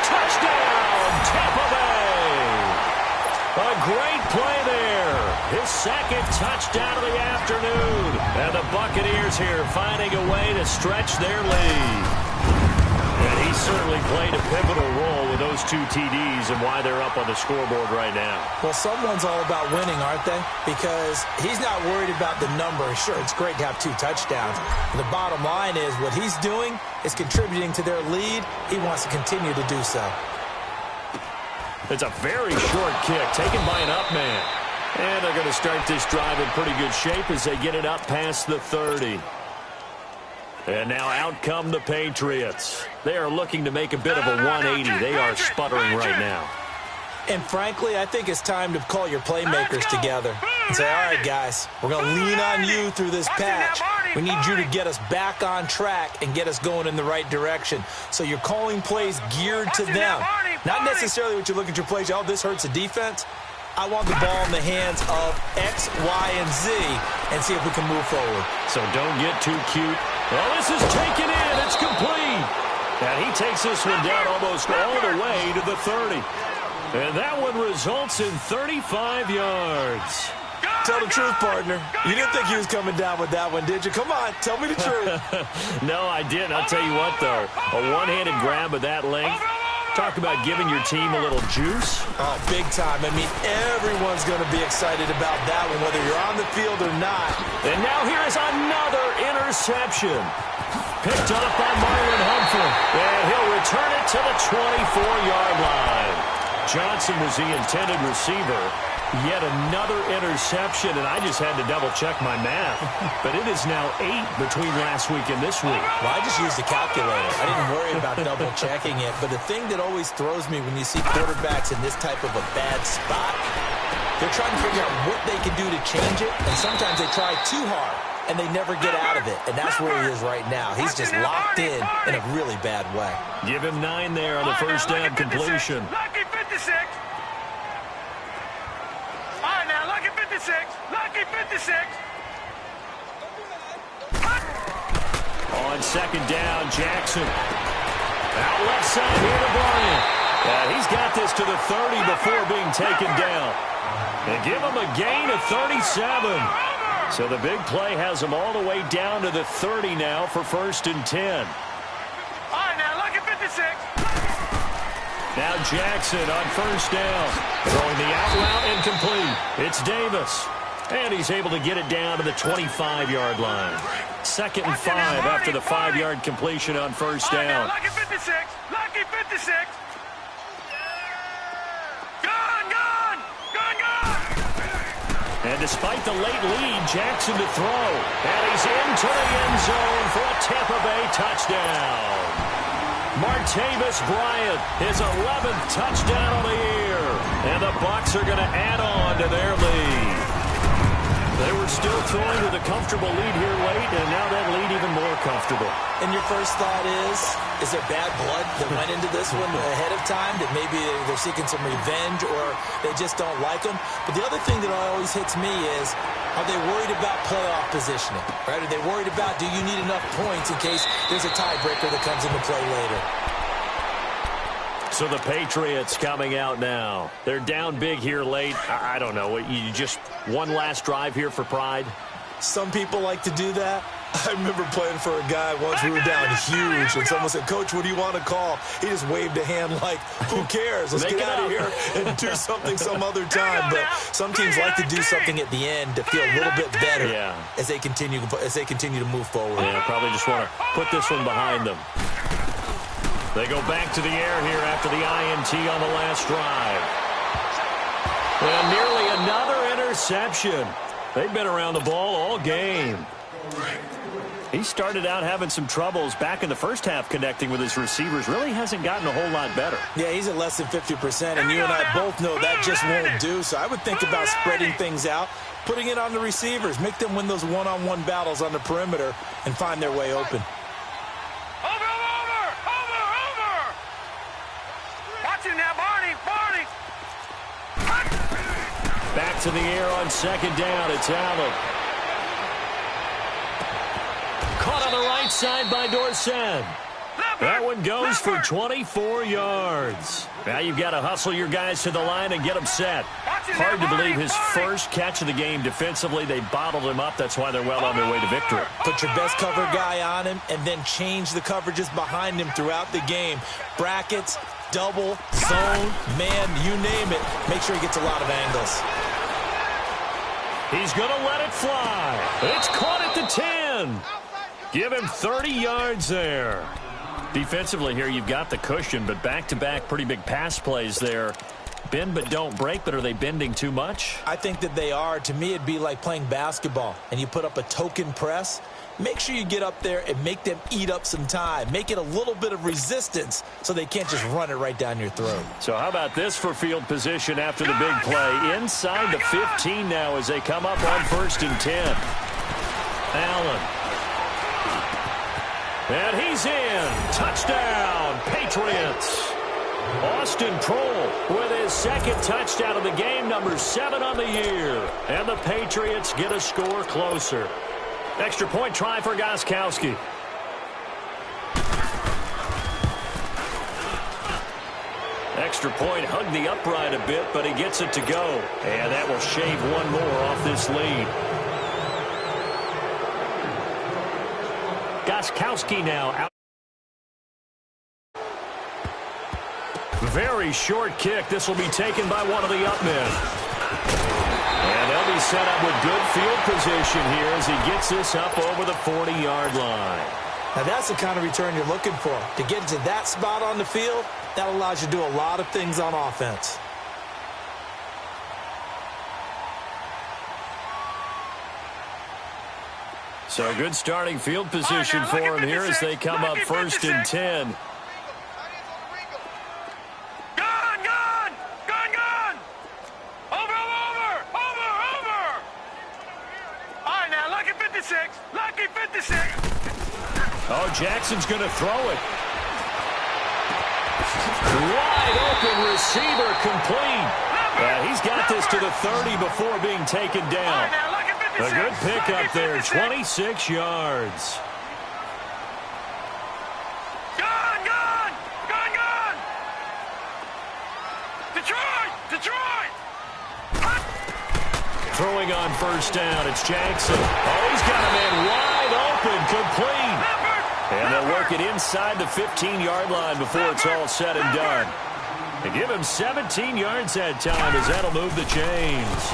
Touchdown, Tampa Bay! A great play there. His 2nd touchdown of the afternoon. And the Buccaneers here finding a way to stretch their lead. And he certainly played a pivotal role with those 2 TDs and why they're up on the scoreboard right now. Well, someone's all about winning, aren't they? Because he's not worried about the number. Sure, it's great to have 2 touchdowns. But the bottom line is what he's doing is contributing to their lead. He wants to continue to do so. It's a very short kick taken by an up man. And they're going to start this drive in pretty good shape as they get it up past the 30. And now out come the Patriots. They are looking to make a bit of a 180. They are sputtering right now. And frankly, I think it's time to call your playmakers together and say, all right, guys, we're going to lean on you through this patch. We need you to get us back on track and get us going in the right direction. So you're calling plays geared to them. Not necessarily what you look at your plays, oh, this hurts the defense. I want the ball in the hands of X, Y, and Z and see if we can move forward. So don't get too cute. Well, this is taken in. It's complete. And he takes this one down almost all the way to the 30. And that one results in 35 yards. Tell the truth, partner. You didn't think he was coming down with that one, did you? Come on, tell me the truth. No, I didn't. I'll tell you what, though. A one-handed grab of that length. Talk about giving your team a little juice. Oh, big time. I mean, everyone's going to be excited about that one, whether you're on the field or not. And now here is another interception. Picked up by Marlon Humphrey. And he'll return it to the 24-yard line. Johnson was the intended receiver. Yet another interception, and I just had to double-check my math. But it is now 8 between last week and this week. Well, I just used a calculator. I didn't worry about double-checking it. But the thing that always throws me when you see quarterbacks in this type of a bad spot, they're trying to figure out what they can do to change it, and sometimes they try too hard, and they never get out of it. And that's where he is right now. He's just locked in a really bad way. Give him 9 there on the first down completion. Lucky 56. All right, now, lucky 56. Lucky 56. On second down, Jackson. Out left side here to Bryant. He's got this to the 30 before being taken down. And give him a gain of 37. So the big play has him all the way down to the 30 now for 1st and 10. All right, now, lucky 56. Now Jackson on first down. Throwing the out route incomplete. It's Davis. And he's able to get it down to the 25-yard line. 2nd and 5 after the 5-yard completion on first down. Lucky 56. Lucky 56. Gone, gone. Gone, gone. And despite the late lead, Jackson to throw. And he's into the end zone for a Tampa Bay touchdown. Martavis Bryant, his 11th touchdown of the year. And the Bucs are going to add on to their lead. They were still throwing with a comfortable lead here late, and now that lead even more comfortable. And your first thought is there bad blood that went into this one ahead of time, that maybe they're seeking some revenge or they just don't like them? But the other thing that always hits me is, are they worried about playoff positioning? Right? Are they worried about, do you need enough points in case there's a tiebreaker that comes into play later? So the Patriots coming out now. They're down big here late. I don't know. You just one last drive here for pride? Some people like to do that. I remember playing for a guy once. We were down huge, and someone said, "Coach, what do you want to call?" He just waved a hand like, who cares? Let's get out of here and do something some other time. But some teams like to do something at the end to feel a little bit better as they continue to move forward. Yeah, probably just want to put this one behind them. They go back to the air here after the INT on the last drive. And nearly another interception. They've been around the ball all game. He started out having some troubles back in the first half connecting with his receivers. Really hasn't gotten a whole lot better. Yeah, he's at less than 50%, and you and I both know that just won't do. So I would think about spreading things out, putting it on the receivers, make them win those one-on-one battles on the perimeter, and find their way open. Back to the air on second down. It's Allen. Caught on the right side by Dorsett. That one goes for 24 yards. Now you've got to hustle your guys to the line and get them set. Hard to believe his first catch of the game defensively. They bottled him up. That's why they're well on their way to victory. Put your best cover guy on him and then change the coverages behind him throughout the game. Brackets, double, zone, man, you name it. Make sure he gets a lot of angles. He's going to let it fly. It's caught at the 10. Give him 30 yards there. Defensively here, you've got the cushion, but back-to-back pretty big pass plays there. Bend but don't break, but are they bending too much? I think that they are. To me, it'd be like playing basketball, and you put up a token press. Make sure you get up there and make them eat up some time. Make it a little bit of resistance so they can't just run it right down your throat. So how about this for field position after the big play? Inside the 15 now as they come up on 1st and 10. Allen. And he's in. Touchdown, Patriots. Austin Prohl with his second touchdown of the game, number 7 on the year. And the Patriots get a score closer. Extra point try for Gostkowski. Extra point hugged the upright a bit, but he gets it to go. And that will shave one more off this lead. Gostkowski now out. Very short kick. This will be taken by one of the up men. And they'll be set up with good field position here as he gets this up over the 40-yard line. Now that's the kind of return you're looking for. To get into that spot on the field, that allows you to do a lot of things on offense. So good starting field position for him here as they come up first and 10. Gun! Over! All right, now, lucky 56. Oh, Jackson's going to throw it. Wide open receiver complete. He's got this to the 30 before being taken down. A good pickup there, 26 yards. Gun! Detroit! Throwing on first down, it's Jackson. Oh, he's got a man wide open, complete. And they'll work it inside the 15-yard line before it's all said and done. They give him 17 yards that time as that'll move the chains.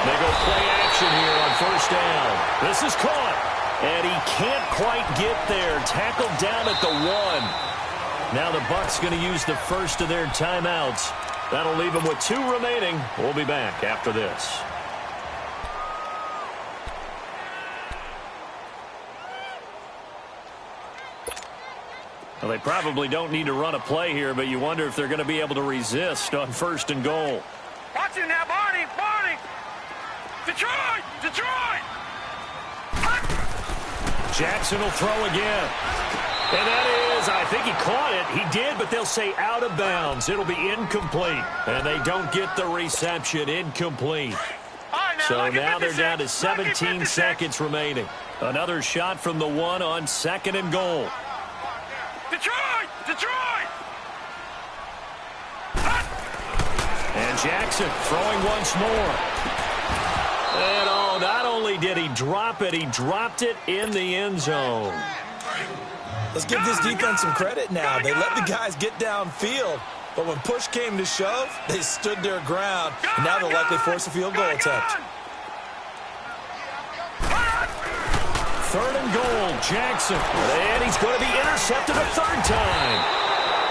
They go play action here on first down. This is caught. And he can't quite get there. Tackled down at the 1. Now the Bucs going to use the first of their timeouts. That'll leave them with 2 remaining. We'll be back after this. Well, they probably don't need to run a play here, but you wonder if they're going to be able to resist on first and goal. Watch it now, Barney! Detroit! Jackson will throw again. And that is, I think he caught it. He did, but they'll say out of bounds. It'll be incomplete. And they don't get the reception. Incomplete. So now they're down to 17 seconds remaining. Another shot from the 1 on second and goal. Detroit! And Jackson throwing once more. And oh, not only did he drop it, he dropped it in the end zone. Let's give this defense some credit now. They let the guys get downfield, but when push came to shove, they stood their ground, and now they'll likely force a field goal attempt. Third and goal, Jackson. And he's going to be intercepted a third time.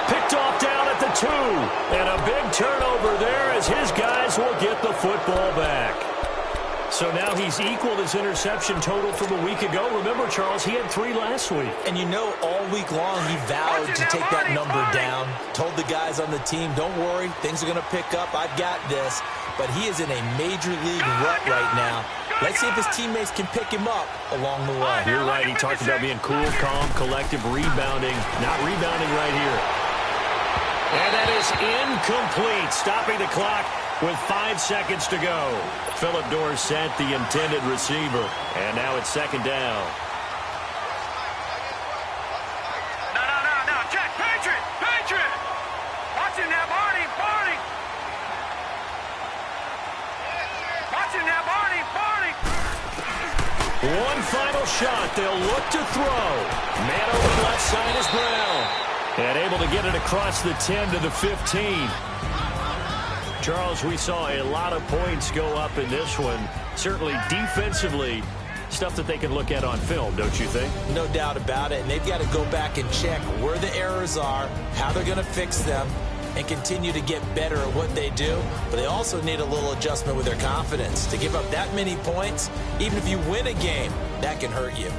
Picked off down at the 2. And a big turnover there as his guys will get the football back. So now he's equaled his interception total from a week ago. Remember, Charles, he had 3 last week. And you know, all week long he vowed to take that number down. Told the guys on the team, don't worry, things are going to pick up. I've got this. But he is in a major league rut right now. Let's see if his teammates can pick him up along the way. You're right. He talked about being cool, calm, collective, rebounding. Not rebounding right here. And that is incomplete. Stopping the clock with 5 seconds to go. Phillip Dorsett, the intended receiver. And now it's second down. No. Jack, Patriot! Watch it now, Barney! Watch it now, Barney! One final shot. They'll look to throw. Man over the left side is Brown. And able to get it across the 10 to the 15. Charles, we saw a lot of points go up in this one. Certainly defensively, stuff that they can look at on film, don't you think? No doubt about it. And they've got to go back and check where the errors are, how they're going to fix them, and continue to get better at what they do. But they also need a little adjustment with their confidence. To give up that many points, even if you win a game, that can hurt you.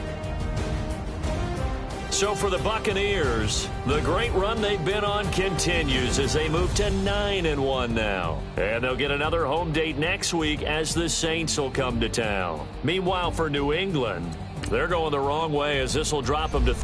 So for the Buccaneers, the great run they've been on continues as they move to 9-1 now. And they'll get another home date next week as the Saints will come to town. Meanwhile, for New England, they're going the wrong way as this will drop them to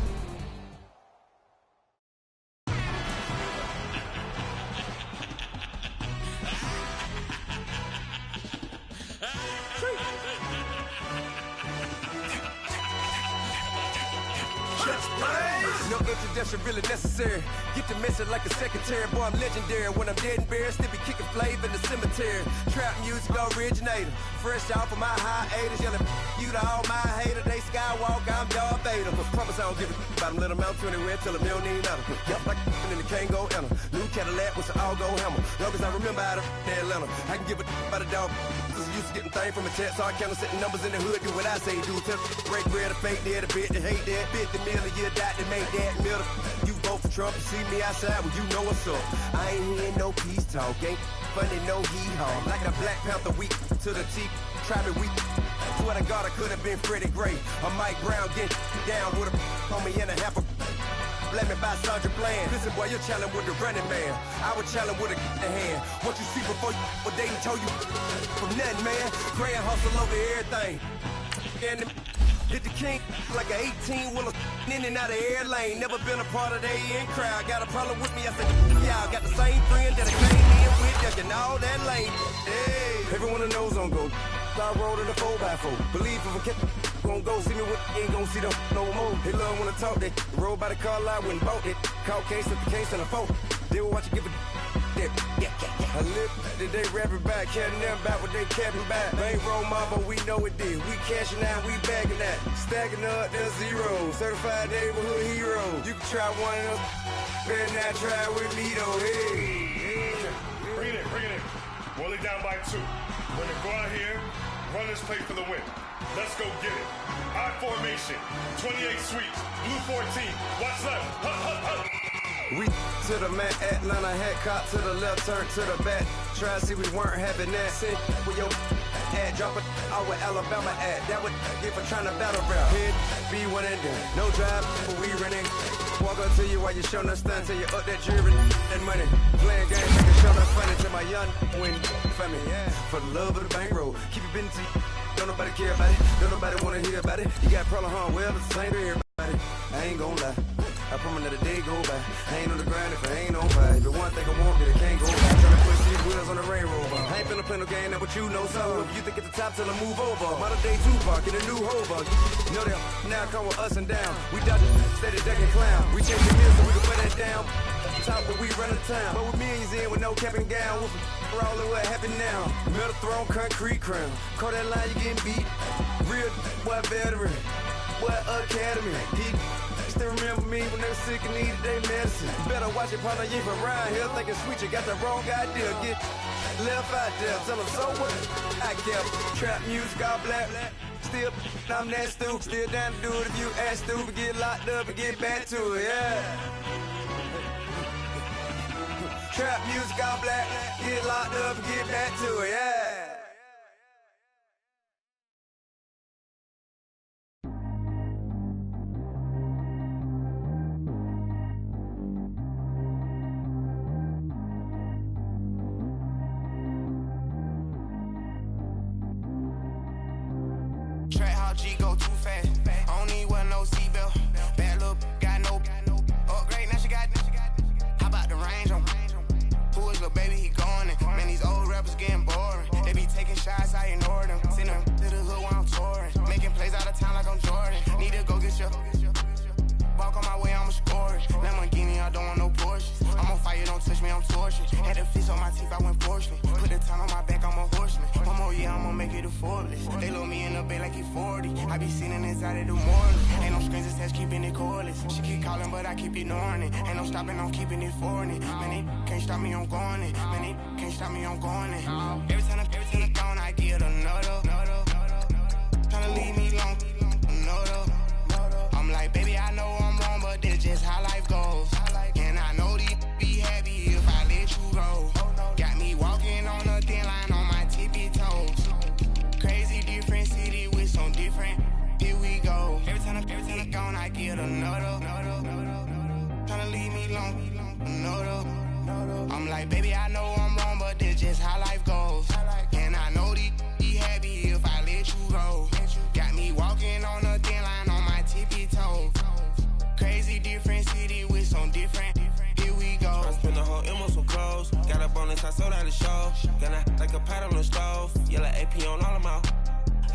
no introduction really necessary. Get the message like a secretary. Boy, I'm legendary. When I'm dead and buried, still be kicking flavor in the cemetery. Trap music originator. Fresh off of my hiatus. Yelling you to all my haters. They skywalk, I'm Darth Vader. Promise I don't give a about them. Let them out to anywhere. Tell them you don't need nothing. Yep, like and the can't go enter. New Cadillac with an all-go hammer. Long as I remember out of Atlanta. I can give a about a dog. Used to getting things from a text. So I count setting numbers in the hood. Do what I say do. Tell break bread, a fake dead, a bit to hate that. 50 million, you die to make that middle. You vote for Trump, you see me outside, well, you know what's up. I ain't hearing no peace talk, ain't funny, no hee-haw. Like the Black Panther week to the teeth, try me weak. Swear to God, I could have been Freddie Gray. Or Mike Brown getting down with a on me and a half a. Let me buy Sandra Bland. Listen, boy, you're challenging with the running man. I was challenging with a hand. What you see before you, what they told you from nothing, man. Gray and hustle over everything. And hit the king like an 18-wheeler in and out of air lane. Never been a part of the in crowd. Got a problem with me? I said, y'all got the same friend that I came in with. Ducking all that lane. Hey, everyone knows on go. I rolled in a 4x4. Believe if a kid gon' go see me with ain't gon' see them no more. They love when I talk they roll by the car lot when bought it. Call case at the case and a phone. They will watch you give a I live today rapping back, caring them back what they capping back. Ain't roll my but we know it did. We cashing out, we bagging that. Stacking up the zero. Certified neighborhood hero. You can try one of them. Better not try with me though. Hey. Bring it in. Roll it down by 2. We're gonna go out here, run this play for the win. Let's go get it. I formation, 28 sweeps, blue 14. Watch left. Hup. We to the mat, Atlanta hat cop to the left, turn to the back. Try to see we weren't having that. Send with your ad, drop it out with Alabama at. That would get for trying to battle rap. Head, be one and done. No drive, but we running. Walk up to you while you show no stun till you up that jewelry and money. Playing games, making sure that's funny till my young win for me. Yeah. For the love of the bankroll, keep it business. Don't nobody care about it. Don't nobody wanna hear about it. You got problem, huh? Well, it's the same to everybody. I ain't gon' lie. I promise that a day go by. I ain't on the grind if I ain't on fire. If it one thing I want, then it can't go by. Tryna push these wheels on the Range Rover. I ain't finna play no game, that what you know. So if you think at the top till I move over. Model day Tupac in a new hover. You know that now come with us and down. We dodge steady ducking clown. We change the meal so we can put that down. Top but we run the town. But with millions in with no cap and gown. We're all in what happened now. Metal throne, concrete crown. Call that line, you getting beat. Real boy veteran. Boy academy. He still remember me when they were sick and needed their medicine. Better watch it, partner, you ain't from around here thinking sweet, you got the wrong idea. Get left out there, tell them so what? I kept trap music all black. Still, I'm that stupid. Still down to do it if you ask stupid. Get locked up and get back to it, yeah. Trap music all black. Get locked up and get back to it, yeah. Track how G go too fast. I don't need wear no seatbelt. Bad look, got no upgrade. Now she got. How about the range on? Who is little baby? He going in. Man, these old rappers getting boring. They be taking shots, I ignore them. Send them to the hood while I'm touring. Making plays out of town like I'm Jordan. Need to go get your. Walk on my way, I'ma score it. Lamborghini, I don't want no Porsches. I'm on fire, don't touch me, I'm tortured. Had the fish on my teeth, I went porcelain. Put the time on my back, I'm a horseman. One more year, I'ma make it a Forbes. They load me in the bay like he 40. I be seen inside of the morning. Ain't no screens attached, keeping it cordless. She keep calling, but I keep ignoring it. Ain't no stopping, I'm keeping it for it. Man, they can't stop me, I'm going it. Man, they can't stop me, I'm going it. Every time I'm gone, I get another. Tryna leave me long, another. I'm like, baby, I know I'm wrong, but this just how life goes. And I know these be happy if I let you go. Got me walking on a thin line on my tippy toes. Crazy different city with some different. Here we go. Every time I'm gone, I get another. Tryna leave me long, another. I'm like, baby, I know I'm wrong, but this just how life goes. And I know these be happy if I let you go. Got me walking on a thin line on my tippy toes. Crazy different city with some different. Here we go. I spent the whole M on some clothes. Got a bonus, I sold out the show. Got like a pot on the stove. Yellow AP on all of my.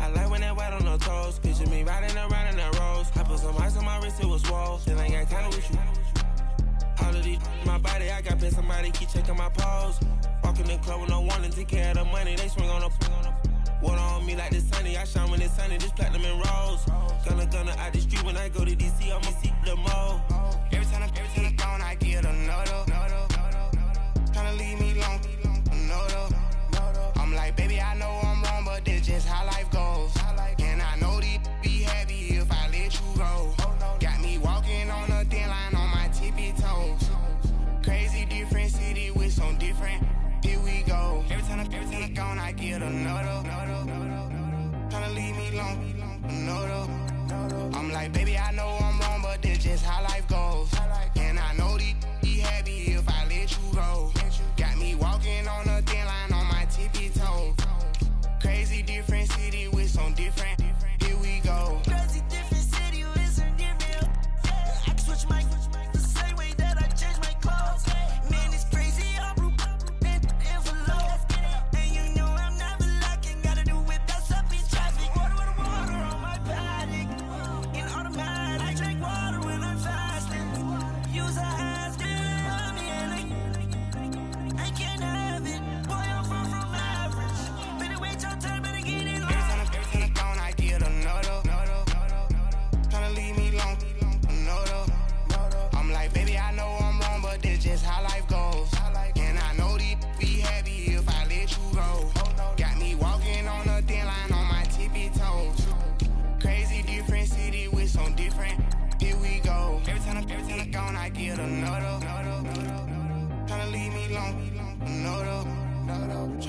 I like when that white on the toes. Picture me riding around in that rose. I put some ice on my wrist, it was swole. Then I got time with you. All of these, my body, I got pay somebody keep checking my pose. Walking in the club with no warning, take care of the money. They swing on the. Water on me like the sunny, I shine when it's sunny, just platinum and rose. Gonna out the street when I go to DC, I'ma see the mo. Every time I'm gone, I get another. Tryna leave me long, another. I'm like, baby, I know I'm wrong, but this just how life goes. And I know these be happy if I let you go. Got me walking on a thin line on my tippy toes. Crazy different city with some different. Here we go. Every time I'm gone, I get another. Tryna leave me long.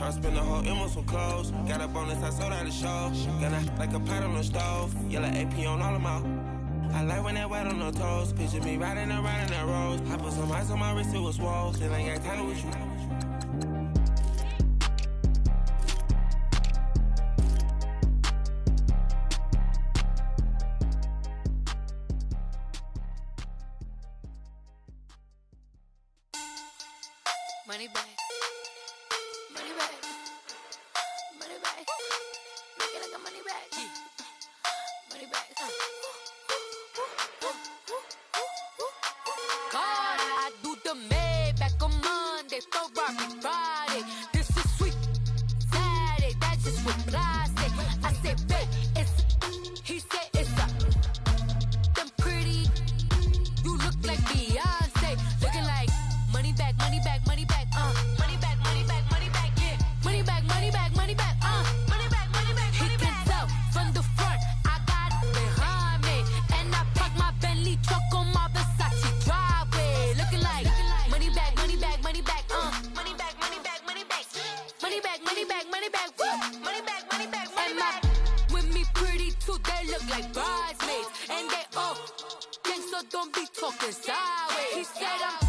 I spent the whole M on some clothes. Got a bonus, I sold out the show. Gonna like a pot on the stove. Yellow AP on all of my. I like when that wet on the toes. Picture me riding around in that rose. I put some ice on my wrist, it was swole. Still ain't got time with you. Money back. Money back. Money back. Make it like a money back. Money back. God, I do the Maybach on Monday, Ferrari Friday. This is sweet Saturday, that's just what I say. I say, babe, it's, he said it's a, them pretty, you look like Beyonce, looking like money back, money back, money back, money back, money back, money back, yeah, money back, money back, money back, money back, money back, he can tell from the front, I got it behind me, and I park my Bentley truck on my Versace driveway, looking like money back, money back, money back, money back, money back, money back, money back, money back, money back, money back, money back, money back, with me pretty too, they look like bridesmaids, and they all gang, so don't be talking sideways. He said I'm